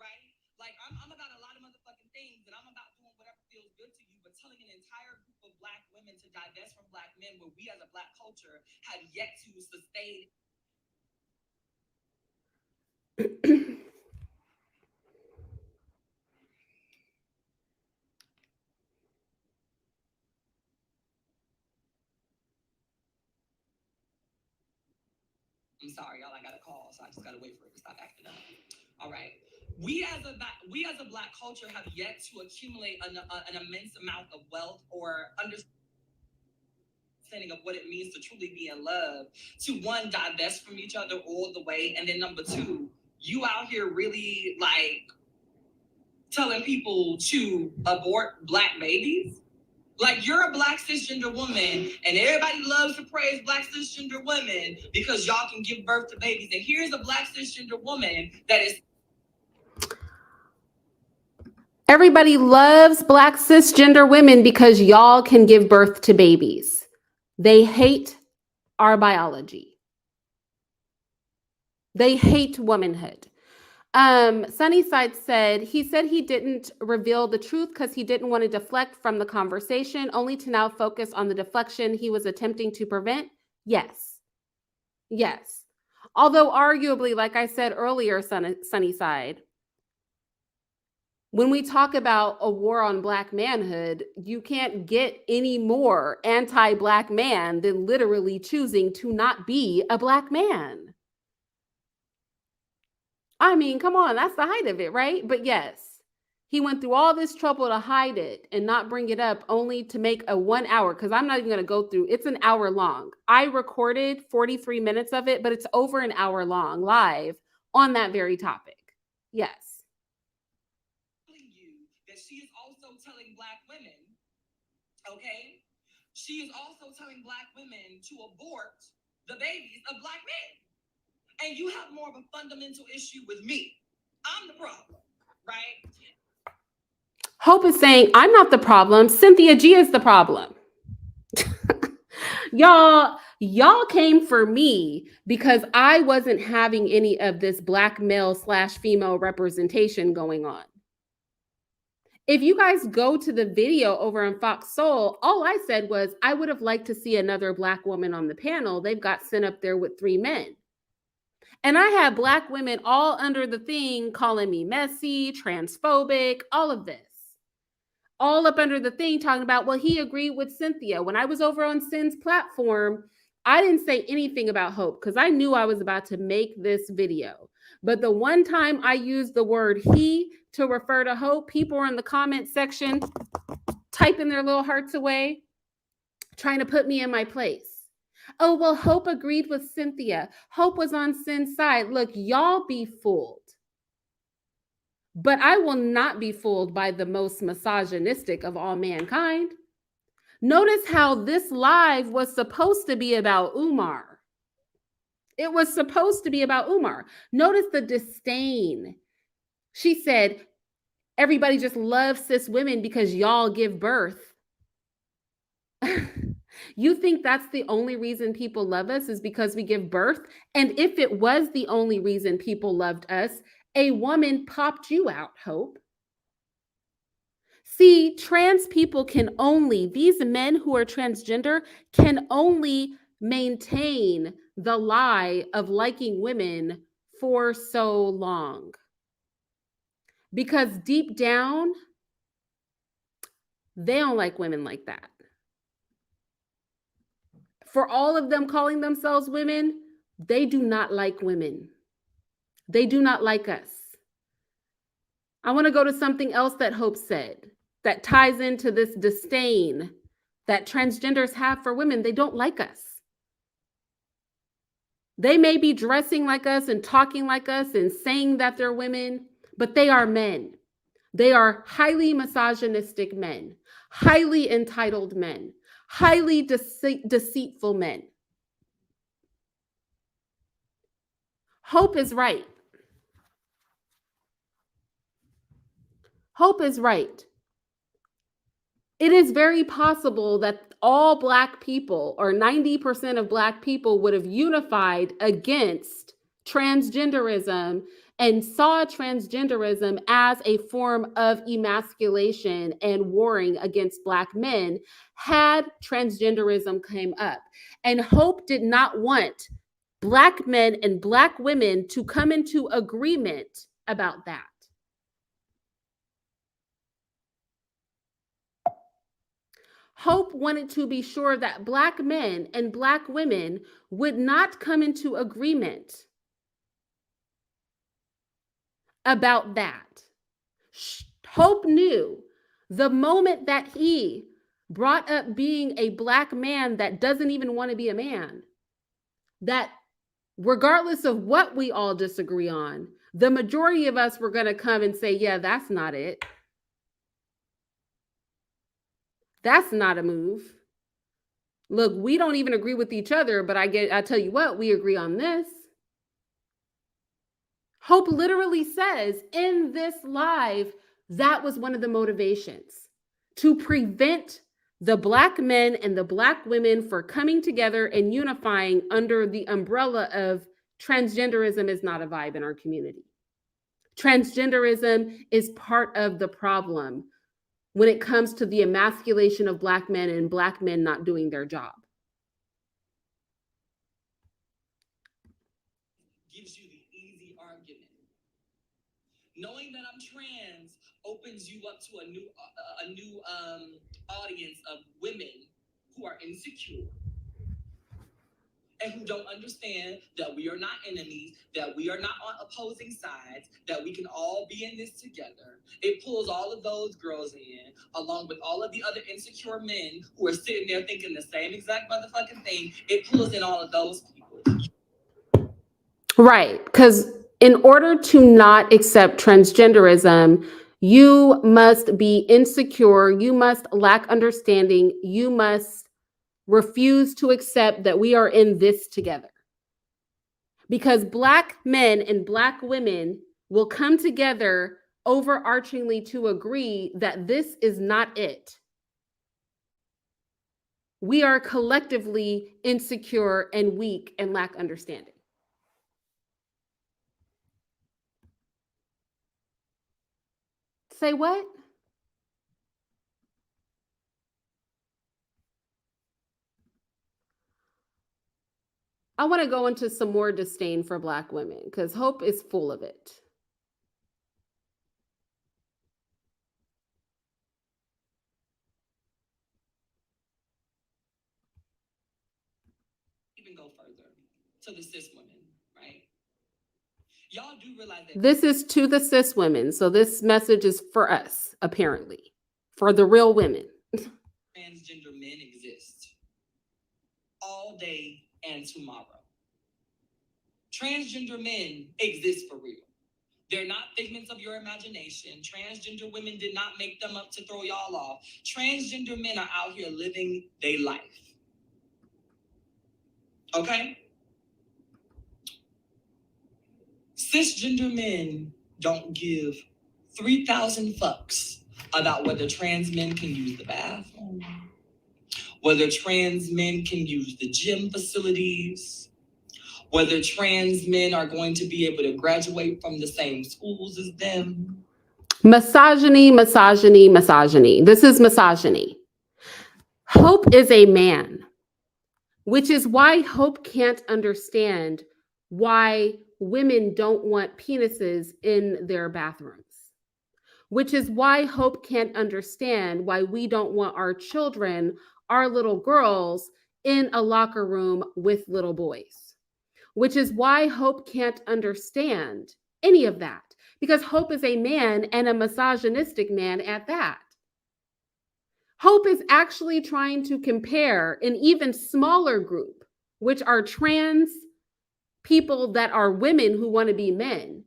Right? Like, I'm about a lot of motherfucking things, and I'm about doing whatever feels good to you, but telling an entire group of Black women to divest from Black men where we as a Black culture have yet to sustain. I'm sorry, y'all. I got a call, so I just gotta wait for it to stop acting up. All right. We as a Black culture have yet to accumulate an immense amount of wealth or understanding of what it means to truly be in love. To one, divest from each other all the way, and then number two, you out here really like telling people to abort Black babies. Like, you're a Black cisgender woman, and everybody loves to praise Black cisgender women because y'all can give birth to babies. And here's a Black cisgender woman that is. Everybody loves Black cisgender women because y'all can give birth to babies. They hate our biology. They hate womanhood. Sunnyside said he didn't reveal the truth because he didn't want to deflect from the conversation, only to now focus on the deflection he was attempting to prevent. Yes. Yes. Although arguably, like I said earlier, Sunnyside, when we talk about a war on Black manhood, you can't get any more anti-Black man than literally choosing to not be a Black man. I mean, come on, that's the height of it, right? But yes, he went through all this trouble to hide it and not bring it up, only to make a 1 hour, because I'm not even going to go through, it's an hour long. I recorded 43 minutes of it, but it's over an hour long live on that very topic. Yes. You that she is also telling Black women, okay? She is also telling Black women to abort the babies of Black men. And you have more of a fundamental issue with me. I'm the problem, right? Hope is saying, I'm not the problem. Cynthia G is the problem. Y'all came for me because I wasn't having any of this black male / female representation going on. If you guys go to the video over on Fox Soul, all I said was I would have liked to see another black woman on the panel. They've got Cyn up there with 3 men. And I had black women all under the thing calling me messy, transphobic, all of this. All up under the thing talking about, well, he agreed with Cynthia. When I was over on Cyn's platform, I didn't say anything about Hope because I knew I was about to make this video. But the one time I used the word he to refer to Hope, people were in the comment section typing their little hearts away, trying to put me in my place. Oh, well, Hope agreed with Cynthia. Hope was on Cyn's side. Look, y'all be fooled. But I will not be fooled by the most misogynistic of all mankind. Notice how this live was supposed to be about Umar. It was supposed to be about Umar. Notice the disdain. She said, everybody just loves cis women because y'all give birth. You think that's the only reason people love us is because we give birth? And if it was the only reason people loved us, a woman popped you out, Hope. See, trans people can only, these men who are transgender can only maintain the lie of liking women for so long. Because deep down, they don't like women like that. For all of them calling themselves women, they do not like women. They do not like us. I want to go to something else that Hope said that ties into this disdain that transgenders have for women. They don't like us. They may be dressing like us and talking like us and saying that they're women, but they are men. They are highly misogynistic men, highly entitled men, highly deceitful men. Hope is right. Hope is right. It is very possible that all Black people, or 90% of Black people, would have unified against transgenderism and saw transgenderism as a form of emasculation and warring against Black men had transgenderism came up. And Hope did not want Black men and Black women to come into agreement about that. Hope wanted to be sure that Black men and Black women would not come into agreement about that. Hope knew the moment that he brought up being a Black man that doesn't even want to be a man, that regardless of what we all disagree on, the majority of us were going to come and say, yeah, that's not it. That's not a move. Look, we don't even agree with each other, but I tell you what, we agree on this. Hope literally says in this live, that was one of the motivations to prevent the Black men and the Black women for coming together and unifying under the umbrella of transgenderism is not a vibe in our community. Transgenderism is part of the problem when it comes to the emasculation of Black men and Black men not doing their job. Gives you the easy argument. Knowing that I'm trans opens you up to a new audience of women who are insecure and who don't understand that we are not enemies, that we are not on opposing sides, that we can all be in this together. It pulls all of those girls in, along with all of the other insecure men who are sitting there thinking the same exact motherfucking thing. It pulls in all of those people. Right, because in order to not accept transgenderism, you must be insecure, you must lack understanding, you must refuse to accept that we are in this together. Because Black men and Black women will come together overarchingly to agree that this is not it. we are collectively insecure and weak and lack understanding. Say what? I want to go into some more disdain for Black women because Hope is full of it. Even go further to the cis women, right? Y'all do realize that This is to the cis women. So this message is for us, apparently, for the real women. transgender men exist all day and tomorrow. Transgender men exist for real. They're not figments of your imagination. Transgender women did not make them up to throw y'all off. Transgender men are out here living their life. Okay? Cisgender men don't give 3,000 fucks about whether trans men can use the bathroom, whether trans men can use the gym facilities, whether trans men are going to be able to graduate from the same schools as them. Misogyny, misogyny, misogyny. This is misogyny. Hope is a man, which is why Hope can't understand why women don't want penises in their bathrooms, which is why Hope can't understand why we don't want our children, our little girls, in a locker room with little boys, which is why Hope can't understand any of that, because Hope is a man and a misogynistic man at that. Hope is actually trying to compare an even smaller group, which are trans people that are women who want to be men,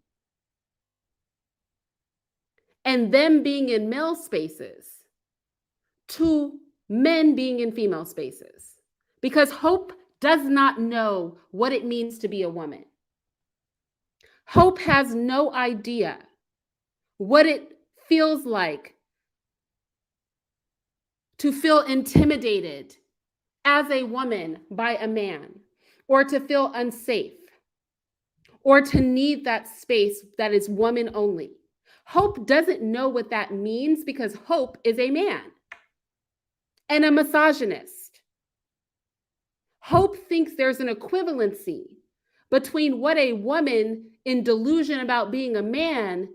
and them being in male spaces, to men being in female spaces. Because Hope does not know what it means to be a woman. Hope has no idea what it feels like to feel intimidated as a woman by a man, or to feel unsafe, or to need that space that is woman only. Hope doesn't know what that means because Hope is a man and a misogynist. Hope thinks there's an equivalency between what a woman in delusion about being a man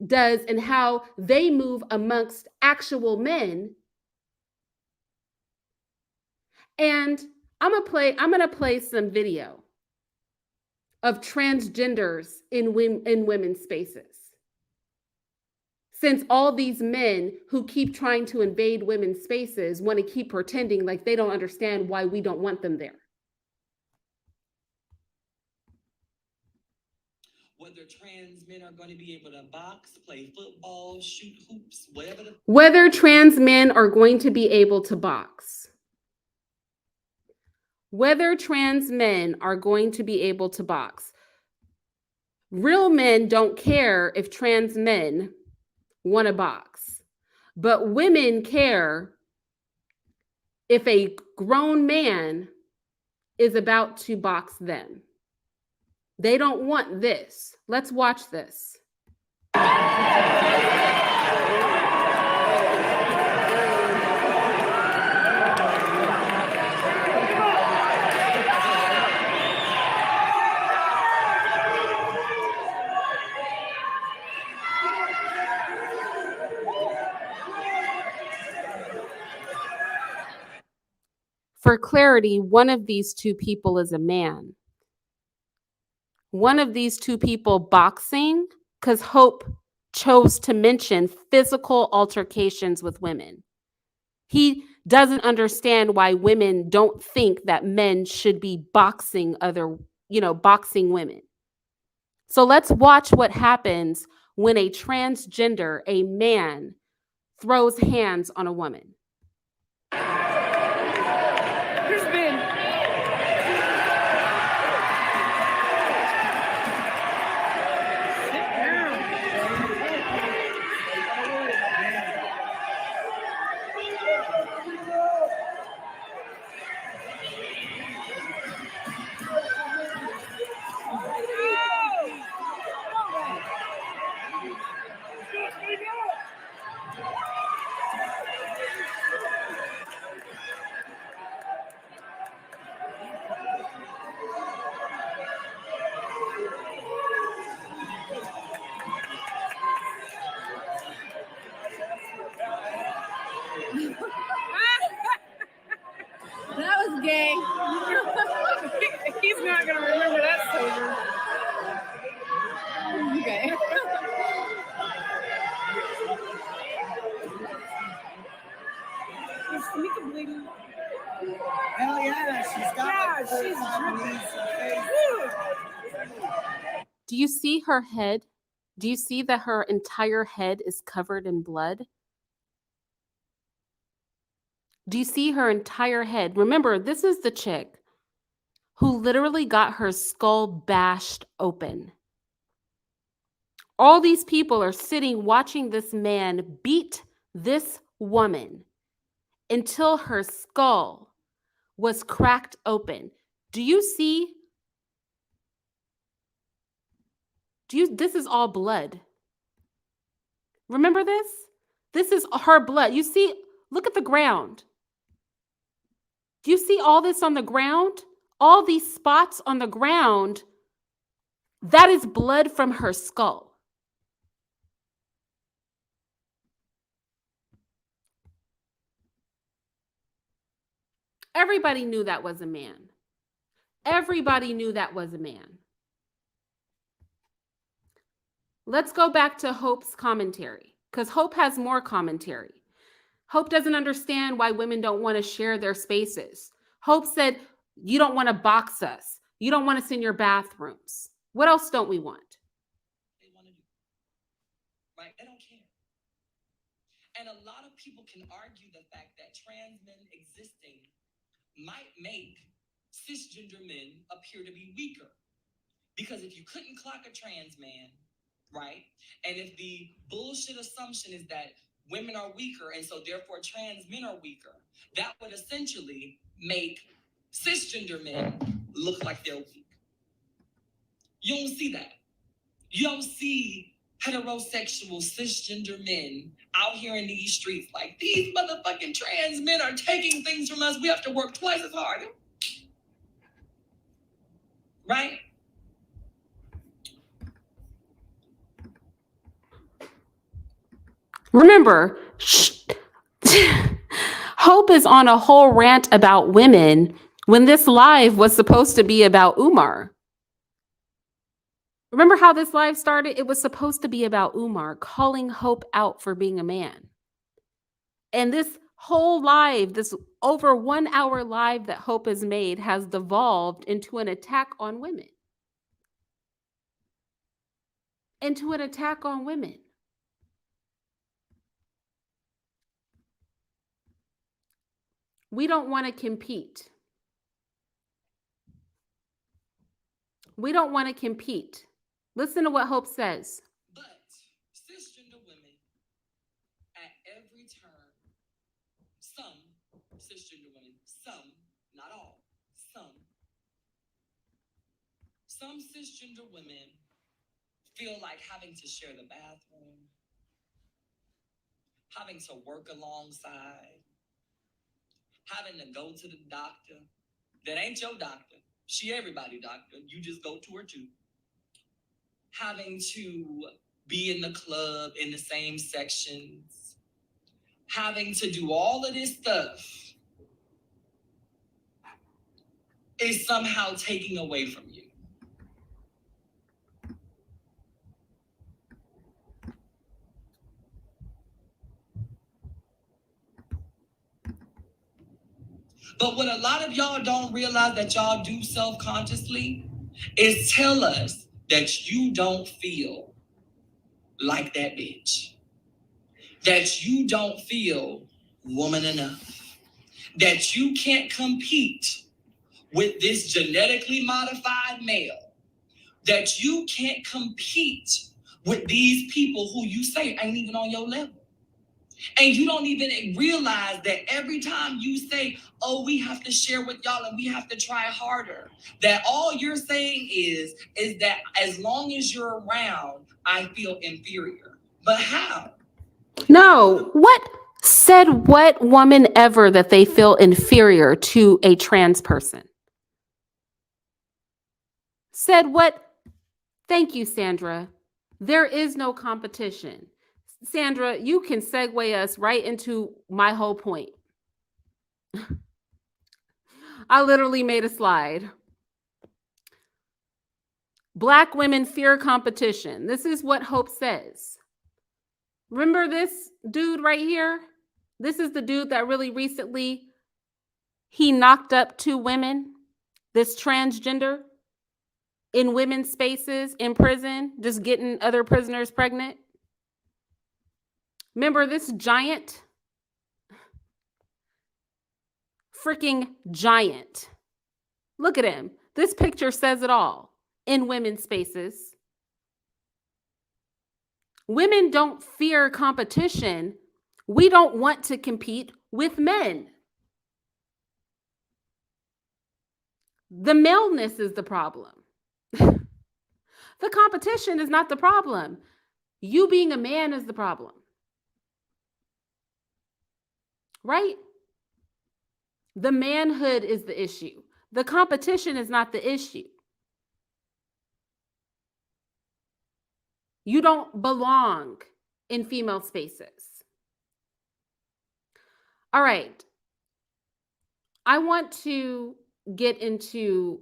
does and how they move amongst actual men. And I'm gonna play some video of transgenders in women's spaces. Since all these men who keep trying to invade women's spaces want to keep pretending like they don't understand why we don't want them there. Whether trans men are going to be able to box, play football, shoot hoops, whatever. Whether trans men are going to be able to box. Whether trans men are going to be able to box. Real men don't care if trans men want to box, but women care if a grown man is about to box them. They don't want this. Let's watch this. For clarity, one of these two people is a man. One of these two people boxing, because Hope chose to mention physical altercations with women. He doesn't understand why women don't think that men should be boxing boxing women. So let's watch what happens when a transgender, a man, throws hands on a woman. gay. He's not gonna remember that sober. Okay. Is Tamika bleeding? Hell yeah, she's got she's Do you see her head? Do you see that her entire head is covered in blood? Do you see her entire head? Remember, this is the chick who literally got her skull bashed open. All these people are sitting watching this man beat this woman until her skull was cracked open. Do you see? This is all blood. Remember this? This is her blood. You see, look at the ground. Do you see all this on the ground? All these spots on the ground, that is blood from her skull. Everybody knew that was a man. Everybody knew that was a man. Let's go back to Hope's commentary, because Hope has more commentary. Hope doesn't understand why women don't want to share their spaces. Hope said, you don't want to box us. You don't want us in your bathrooms. What else don't we want? They want to do, right? They don't care. And a lot of people can argue the fact that trans men existing might make cisgender men appear to be weaker. Because if you couldn't clock a trans man, right? And if the bullshit assumption is that women are weaker and so therefore trans men are weaker, that would essentially make cisgender men look like they're weak. You don't see that. You don't see heterosexual cisgender men out here in these streets like, these motherfucking trans men are taking things from us. We have to work twice as hard. Right? Remember, Hope is on a whole rant about women when this live was supposed to be about Umar. Remember how this live started? It was supposed to be about Umar calling Hope out for being a man. And this whole live, this over 1 hour live that Hope has made, has devolved into an attack on women. Into an attack on women. We don't want to compete. We don't want to compete. Listen to what Hope says. But cisgender women, at every turn, some cisgender women, some, not all, some cisgender women feel like having to share the bathroom, having to work alongside, having to go to the doctor. That ain't your doctor. She everybody's doctor. You just go to her too. Having to be in the club in the same sections. Having to do all of this stuff is somehow taking away from you. But what a lot of y'all don't realize that y'all do self-consciously is tell us that you don't feel like that bitch. That you don't feel woman enough. That you can't compete with this genetically modified male. That you can't compete with these people who you say ain't even on your level. And you don't even realize that every time you say, oh, we have to share with y'all and we have to try harder, that all you're saying is that as long as you're around, I feel inferior. But how? No, what said what woman ever that they feel inferior to a trans person? Said what? Thank you, Sandra. There is no competition. Sandra, you can segue us right into my whole point. I literally made a slide. Black women fear competition. This is what Hope says. Remember this dude right here? This is the dude that really recently, he knocked up 2 women, this transgender, in women's spaces, in prison, just getting other prisoners pregnant. Remember this giant? Freaking giant. Look at him. This picture says it all. In women's spaces. Women don't fear competition. We don't want to compete with men. The maleness is the problem. The competition is not the problem. You being a man is the problem. Right? The manhood is the issue. The competition is not the issue. You don't belong in female spaces. All right. I want to get into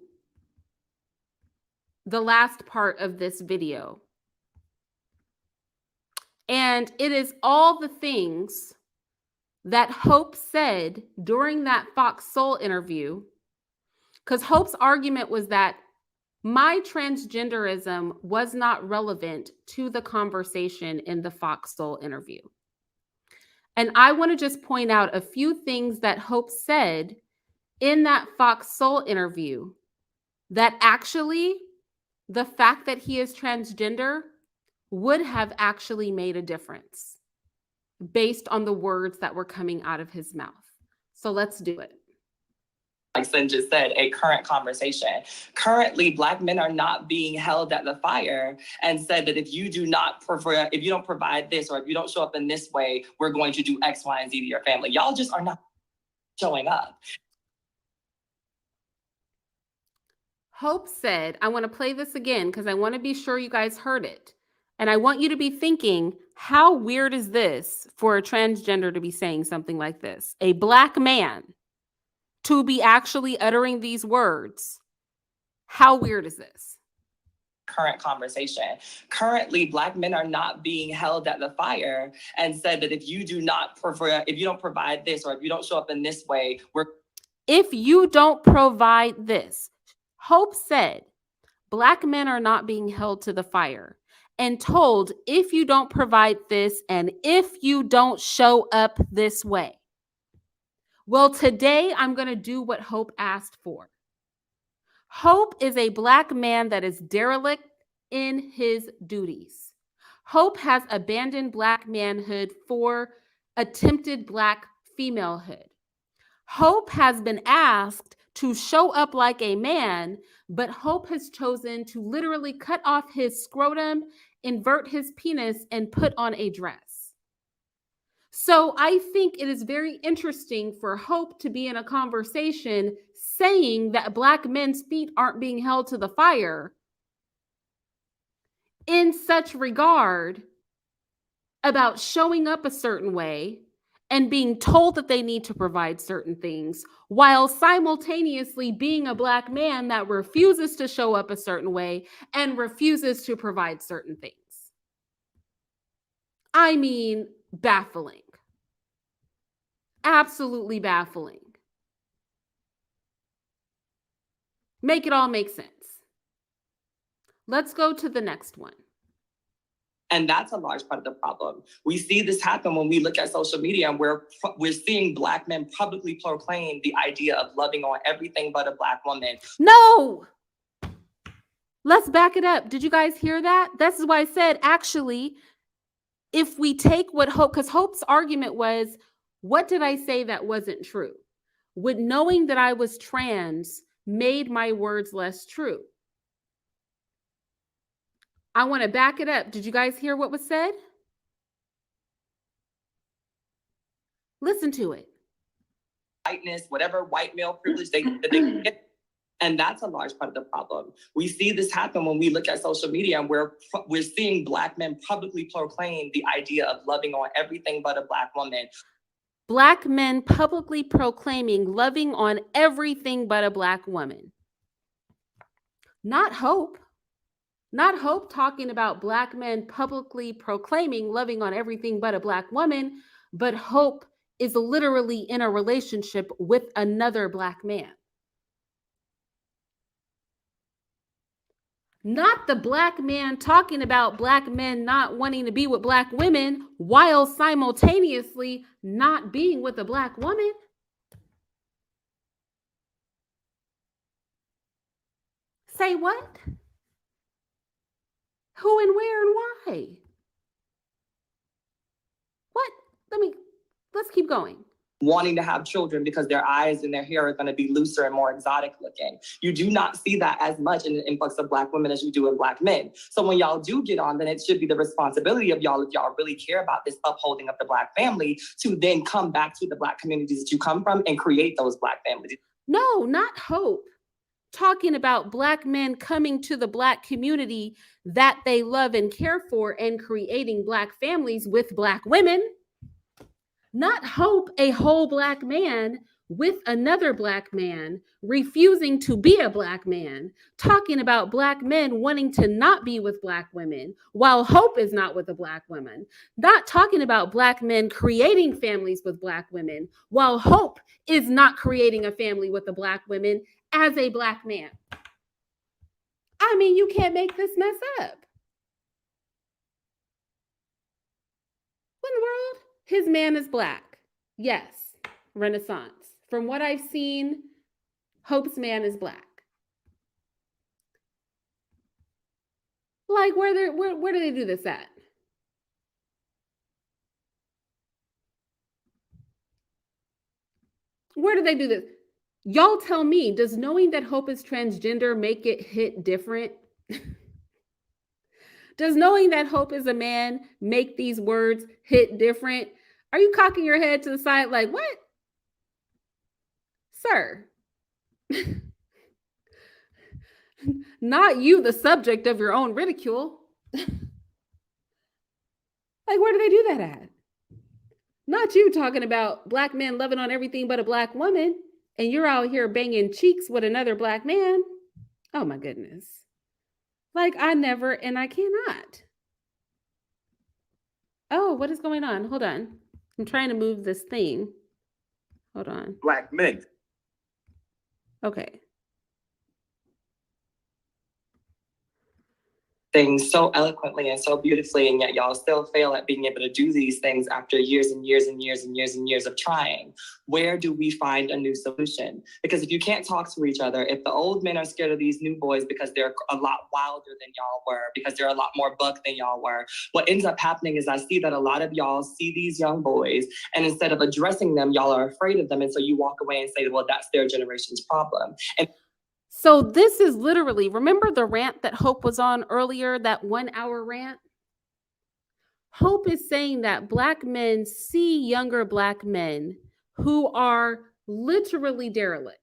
the last part of this video. And it is all the things that Hope said during that Fox Soul interview, because Hope's argument was that my transgenderism was not relevant to the conversation in the Fox Soul interview. And I want to just point out a few things that Hope said in that Fox Soul interview that actually the fact that he is transgender would have actually made a difference based on the words that were coming out of his mouth. So let's do it. Like Cyn just said, a current conversation. Currently, Black men are not being held at the fire and said that if you don't provide this, or if you don't show up in this way, we're going to do X, Y, and Z to your family. Y'all just are not showing up. Hope said, I want to play this again because I want to be sure you guys heard it. And I want you to be thinking, how weird is this for a transgender to be saying something like this? A Black man to be actually uttering these words. How weird is this? Current conversation. Currently, Black men are not being held at the fire and said that if you don't provide this, or if you don't show up in this way, if you don't provide this. Hope said Black men are not being held to the fire and told if you don't provide this and if you don't show up this way. Well, today I'm going to do what Hope asked for. Hope is a Black man that is derelict in his duties. Hope has abandoned Black manhood for attempted Black femalehood. Hope has been asked to show up like a man, but Hope has chosen to literally cut off his scrotum, invert his penis, and put on a dress. So I think it is very interesting for Hope to be in a conversation saying that Black men's feet aren't being held to the fire in such regard about showing up a certain way and being told that they need to provide certain things, while simultaneously being a Black man that refuses to show up a certain way and refuses to provide certain things. I mean, baffling. Absolutely baffling. Make it all make sense. Let's go to the next one. And that's a large part of the problem. We see this happen when we look at social media, and we're seeing Black men publicly proclaim the idea of loving on everything but a Black woman. No! Let's back it up. Did you guys hear that? This is why I said, actually, if we take what Hope, because Hope's argument was, what did I say that wasn't true? Would knowing that I was trans made my words less true? I want to back it up. Did you guys hear what was said? Listen to it. Whiteness, whatever white male privilege they get. And that's a large part of the problem. We see this happen when we look at social media, and we're seeing Black men publicly proclaim the idea of loving on everything but a Black woman. Black men publicly proclaiming loving on everything but a Black woman. Not Hope. Not Hope talking about Black men publicly proclaiming loving on everything but a Black woman, but Hope is literally in a relationship with another Black man. Not the Black man talking about Black men not wanting to be with Black women while simultaneously not being with a Black woman. Say what? Who and where and why? What? Let's keep going. Wanting to have children because their eyes and their hair are going to be looser and more exotic looking. You do not see that as much in an influx of Black women as you do in Black men. So when y'all do get on, then it should be the responsibility of y'all, if y'all really care about this upholding of the Black family, to then come back to the Black communities that you come from and create those Black families. No, not Hope. Talking about Black men coming to the Black community that they love and care for and creating Black families with Black women. Not Hope, a whole Black man with another Black man refusing to be a Black man, talking about Black men wanting to not be with Black women while Hope is not with a Black woman. Not talking about Black men creating families with Black women while Hope is not creating a family with a Black woman as a Black man. I mean, you can't make this mess up. What in the world? His man is Black. Yes, Renaissance. From what I've seen, Hope's man is Black. Like, where do they do this at? Where do they do this? Y'all tell me, does knowing that Hope is transgender make it hit different? Does knowing that Hope is a man make these words hit different? Are you cocking your head to the side like, what? Sir. Not you, the subject of your own ridicule. Like, where do they do that at? Not you talking about Black men loving on everything but a Black woman, and you're out here banging cheeks with another Black man. Oh my goodness. Like, I never, and I cannot. Oh, what is going on? Hold on. I'm trying to move this thing. Hold on. Black men. Okay. Things so eloquently and so beautifully, and yet y'all still fail at being able to do these things after years and years and years and years and years of trying. Where do we find a new solution? Because if you can't talk to each other, if the old men are scared of these new boys because they're a lot wilder than y'all were, because they're a lot more buck than y'all were, what ends up happening is I see that a lot of y'all see these young boys, and instead of addressing them, y'all are afraid of them, and so you walk away and say, well, that's their generation's problem. And so this is literally, remember the rant that Hope was on earlier, that 1 hour rant? Hope is saying that Black men see younger Black men who are literally derelict.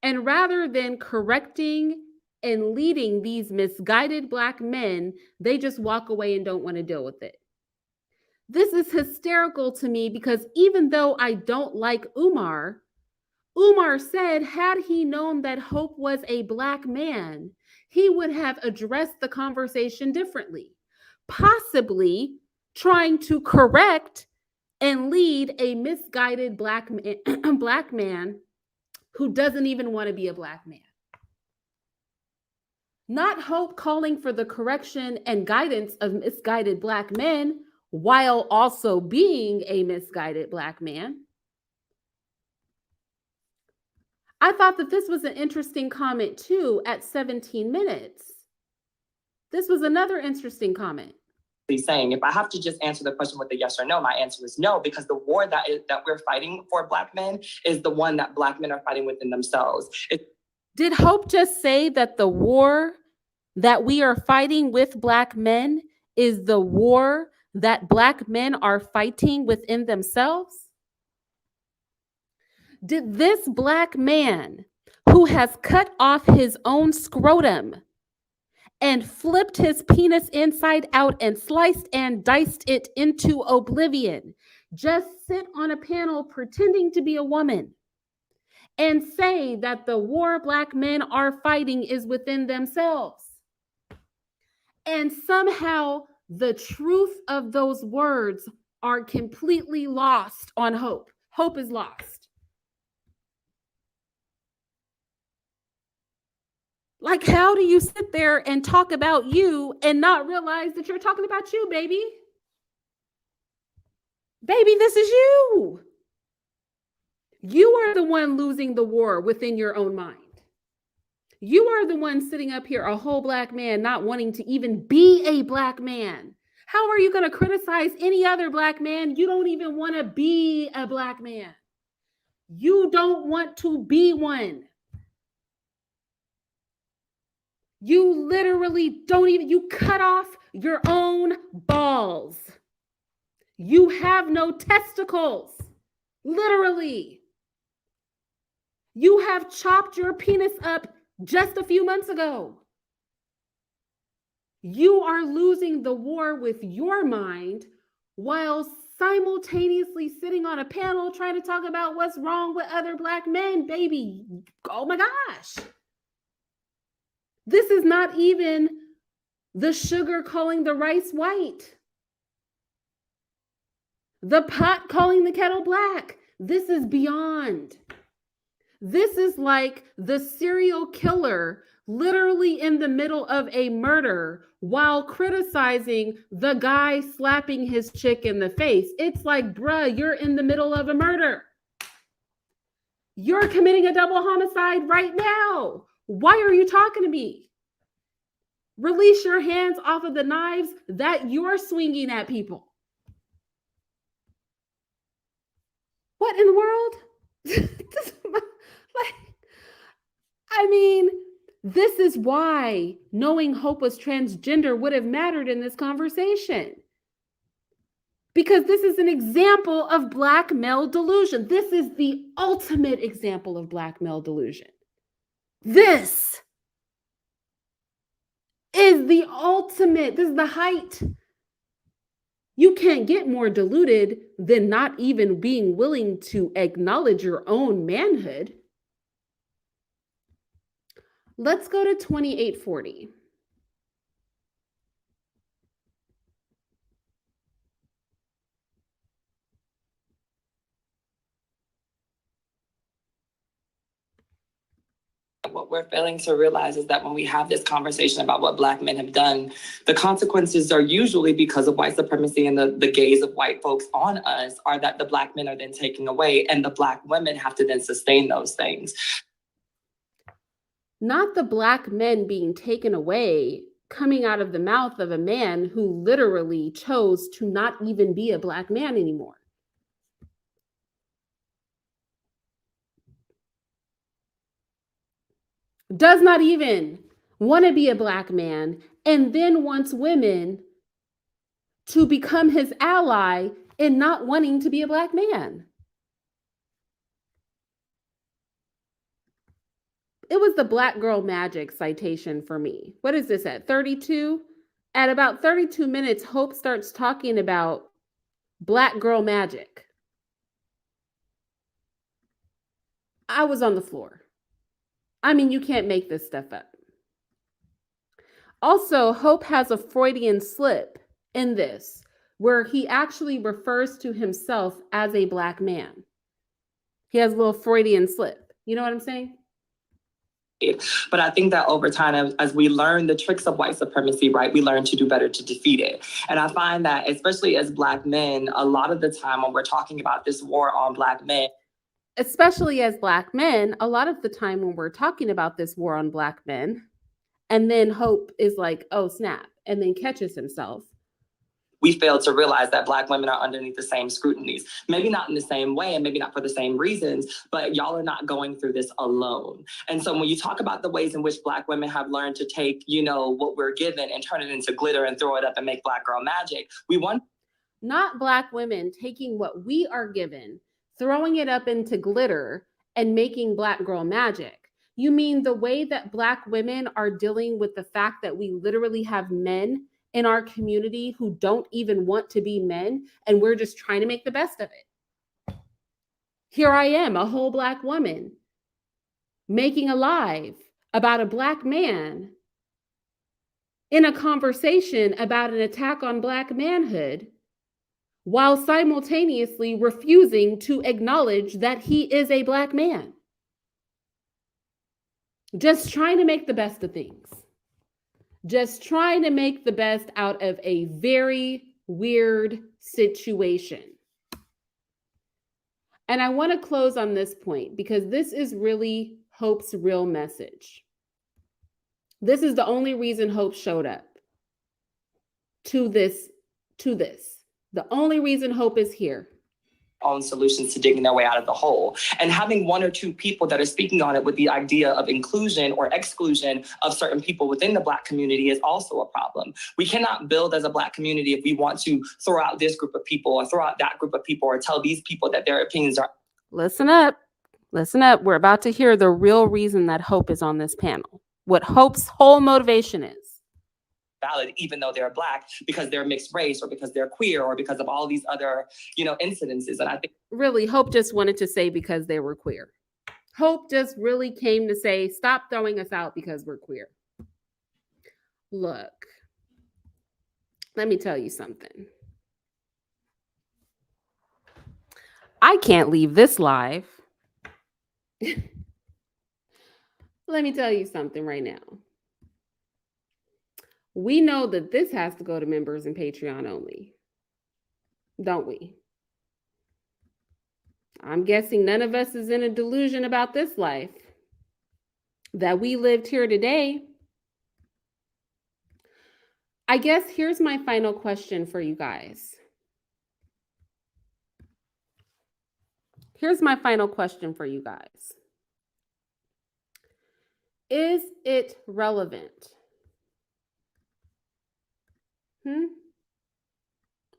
And rather than correcting and leading these misguided Black men, they just walk away and don't want to deal with it. This is hysterical to me because even though I don't like Umar said, had he known that Hope was a Black man, he would have addressed the conversation differently, possibly trying to correct and lead a misguided Black man who doesn't even want to be a Black man. Not Hope calling for the correction and guidance of misguided Black men while also being a misguided Black man. I thought that this was an interesting comment too at 17 minutes. This was another interesting comment. Saying, if I have to just answer the question with a yes or no, my answer is no, because the war that we're fighting for Black men is the one that Black men are fighting within themselves. Did Hope just say that the war that we are fighting with Black men is the war that Black men are fighting within themselves? Did this Black man who has cut off his own scrotum and flipped his penis inside out and sliced and diced it into oblivion, just sit on a panel pretending to be a woman and say that the war Black men are fighting is within themselves. And somehow the truth of those words are completely lost on Hope. Hope is lost. Like, how do you sit there and talk about you and not realize that you're talking about you, baby? Baby, this is you. You are the one losing the war within your own mind. You are the one sitting up here, a whole Black man, not wanting to even be a Black man. How are you going to criticize any other Black man? You don't even want to be a Black man. You don't want to be one. You literally don't even, you cut off your own balls. You have no testicles, literally. You have chopped your penis up just a few months ago. You are losing the war with your mind while simultaneously sitting on a panel trying to talk about what's wrong with other Black men, baby. Oh my gosh. This is not even the sugar calling the rice white. The pot calling the kettle black. This is beyond. This is like the serial killer literally in the middle of a murder while criticizing the guy slapping his chick in the face. It's like, bruh, you're in the middle of a murder. You're committing a double homicide right now. Why are you talking to me? Release your hands off of the knives that you're swinging at people. What in the world? I mean, this is why knowing Hope was transgender would have mattered in this conversation. Because this is an example of Black male delusion. This is the ultimate example of Black male delusion. This is the ultimate. This is the height. You can't get more deluded than not even being willing to acknowledge your own manhood. Let's go to 2840. What we're failing to realize is that when we have this conversation about what Black men have done, the consequences are usually because of white supremacy and the gaze of white folks on us are that the Black men are then taken away and the Black women have to then sustain those things. Not the Black men being taken away coming out of the mouth of a man who literally chose to not even be a Black man anymore. Does not even want to be a Black man, and then wants women to become his ally in not wanting to be a Black man. It was the Black Girl Magic citation for me. What is this at 32? At about 32 minutes, Hope starts talking about Black Girl Magic. I was on the floor. I mean, you can't make this stuff up. Also, Hope has a Freudian slip in this, where he actually refers to himself as a Black man. He has a little Freudian slip. You know what I'm saying? But I think that over time, as we learn the tricks of white supremacy, right, we learn to do better to defeat it. And I find that, especially as Black men, a lot of the time when we're talking about this war on Black men, especially as Black men, a lot of the time when we're talking about this war on Black men, and then Hope is like, oh, snap, and then catches himself. We fail to realize that Black women are underneath the same scrutinies. Maybe not in the same way and maybe not for the same reasons, but y'all are not going through this alone. And so when you talk about the ways in which Black women have learned to take, you know, what we're given and turn it into glitter and throw it up and make Black girl magic, we want not Black women taking what we are given, throwing it up into glitter and making Black girl magic. You mean the way that Black women are dealing with the fact that we literally have men in our community who don't even want to be men, and we're just trying to make the best of it. Here I am, a whole Black woman, making a live about a Black man in a conversation about an attack on Black manhood, while simultaneously refusing to acknowledge that he is a Black man. Just trying to make the best of things. Just trying to make the best out of a very weird situation. And I want to close on this point because this is really Hope's real message. This is the only reason Hope showed up to this. The only reason Hope is here. Own solutions to digging their way out of the hole. And having one or two people that are speaking on it with the idea of inclusion or exclusion of certain people within the Black community is also a problem. We cannot build as a Black community if we want to throw out this group of people or throw out that group of people or tell these people that their opinions are. Listen up. Listen up. We're about to hear the real reason that Hope is on this panel. What Hope's whole motivation is. Valid, even though they're Black, because they're mixed race or because they're queer or because of all these other, incidences. And I think really Hope just wanted to say because they were queer. Hope just really came to say, stop throwing us out because we're queer. Look, let me tell you something. I can't leave this live. Let me tell you something right now. We know that this has to go to members and Patreon only, don't we? I'm guessing none of us is in a delusion about this life, that we lived here today. I guess here's my final question for you guys. Here's my final question for you guys. Is it relevant?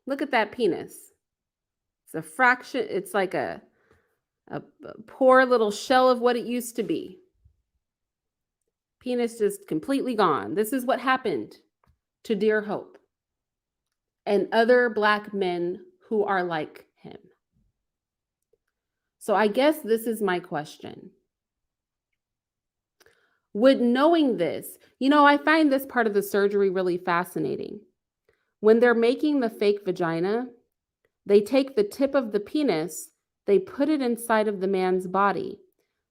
Look at that penis. It's a fraction. It's like a poor little shell of what it used to be. Penis just completely gone. This is what happened to dear Hope and other Black men who are like him. So I guess this is my question. Would knowing this, I find this part of the surgery really fascinating. When they're making the fake vagina, they take the tip of the penis, they put it inside of the man's body.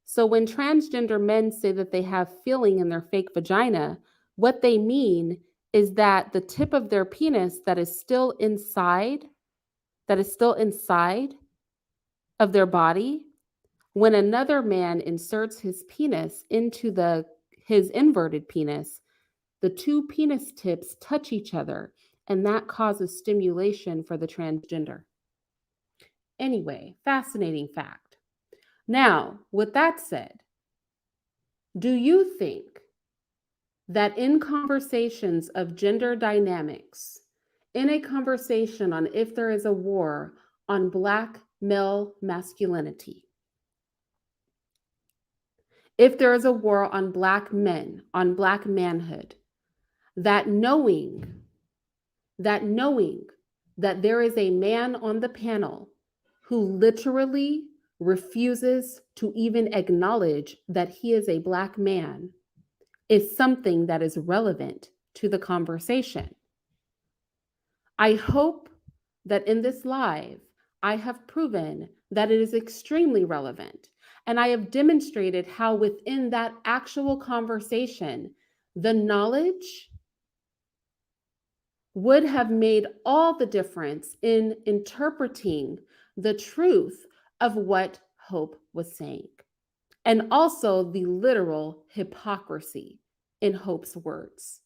So when transgender men say that they have feeling in their fake vagina, what they mean is that the tip of their penis that is still inside of their body, when another man inserts his penis into his inverted penis, the two penis tips touch each other, and that causes stimulation for the transgender. Anyway, fascinating fact. Now, with that said, do you think that in conversations of gender dynamics, in a conversation on if there is a war on Black male masculinity, if there is a war on Black men, on Black manhood, that knowing that there is a man on the panel who literally refuses to even acknowledge that he is a Black man is something that is relevant to the conversation. I hope that in this live, I have proven that it is extremely relevant. And I have demonstrated how within that actual conversation, the knowledge would have made all the difference in interpreting the truth of what Hope was saying, and also the literal hypocrisy in Hope's words.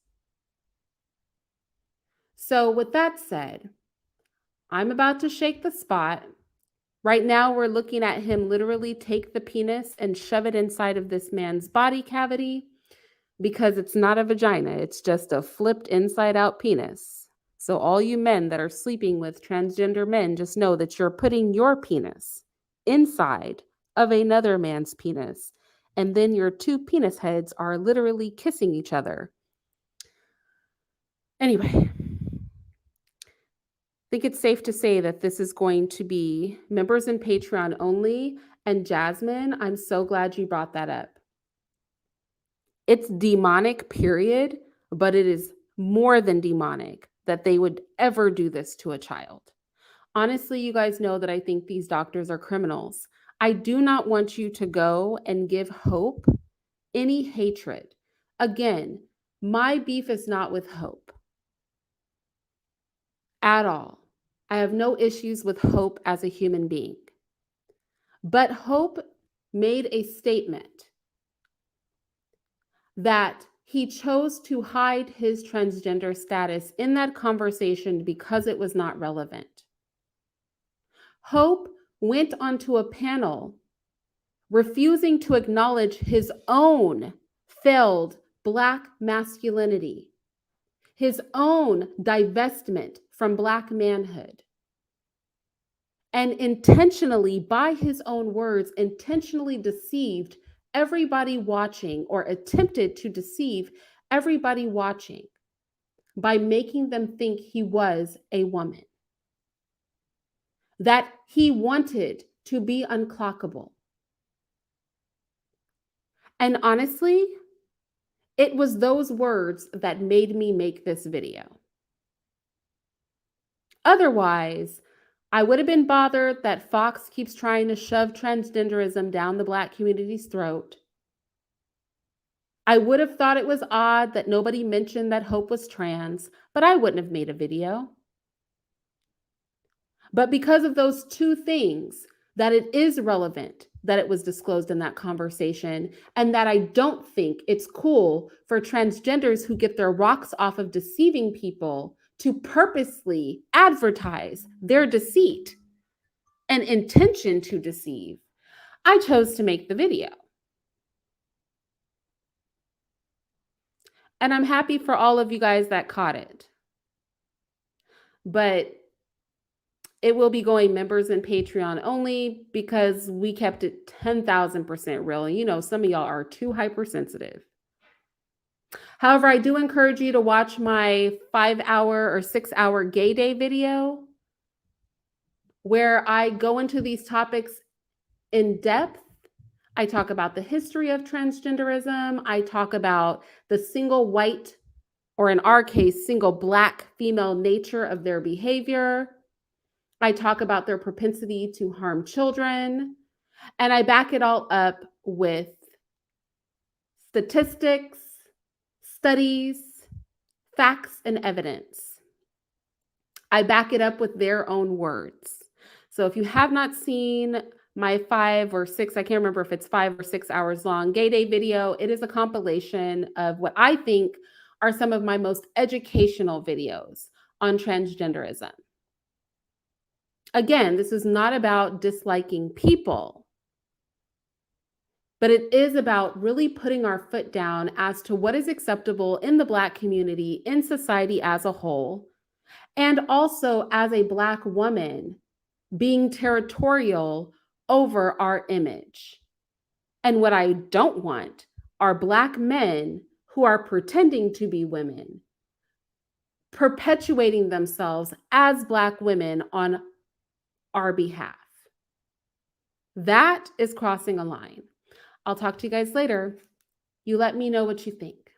So with that said, I'm about to shake the spot. Right now, we're looking at him literally take the penis and shove it inside of this man's body cavity because it's not a vagina. It's just a flipped inside out penis. So all you men that are sleeping with transgender men, just know that you're putting your penis inside of another man's penis. And then your two penis heads are literally kissing each other. Anyway, think it's safe to say that this is going to be members and Patreon only. And Jasmine, I'm so glad you brought that up. It's demonic, period, but it is more than demonic that they would ever do this to a child. Honestly, you guys know that I think these doctors are criminals. I do not want you to go and give Hope any hatred. Again, my beef is not with Hope at all. I have no issues with Hope as a human being. But Hope made a statement that he chose to hide his transgender status in that conversation because it was not relevant. Hope went onto a panel refusing to acknowledge his own failed Black masculinity, his own divestment from Black manhood, and intentionally, by his own words, intentionally deceived everybody watching, or attempted to deceive everybody watching by making them think he was a woman, that he wanted to be unclockable. And honestly, it was those words that made me make this video. Otherwise, I would have been bothered that Fox keeps trying to shove transgenderism down the Black community's throat. I would have thought it was odd that nobody mentioned that Hope was trans, but I wouldn't have made a video. But because of those two things, that it is relevant that it was disclosed in that conversation, and that I don't think it's cool for transgenders who get their rocks off of deceiving people to purposely advertise their deceit and intention to deceive, I chose to make the video. And I'm happy for all of you guys that caught it. But it will be going members and Patreon only because we kept it 10,000% real. And you know, some of y'all are too hypersensitive. However, I do encourage you to watch my 5-hour or 6-hour gay day video where I go into these topics in depth. I talk about the history of transgenderism. I talk about the single white, or in our case, single Black female nature of their behavior. I talk about their propensity to harm children, and I back it all up with statistics, studies, facts, and evidence. I back it up with their own words. So if you have not seen my 5 or 6, I can't remember if it's 5 or 6 hours long gay day video, it is a compilation of what I think are some of my most educational videos on transgenderism. Again, this is not about disliking people, but it is about really putting our foot down as to what is acceptable in the Black community, in society as a whole, and also as a Black woman being territorial over our image. And what I don't want are Black men who are pretending to be women, perpetuating themselves as Black women on our behalf. That is crossing a line. I'll talk to you guys later. You let me know what you think.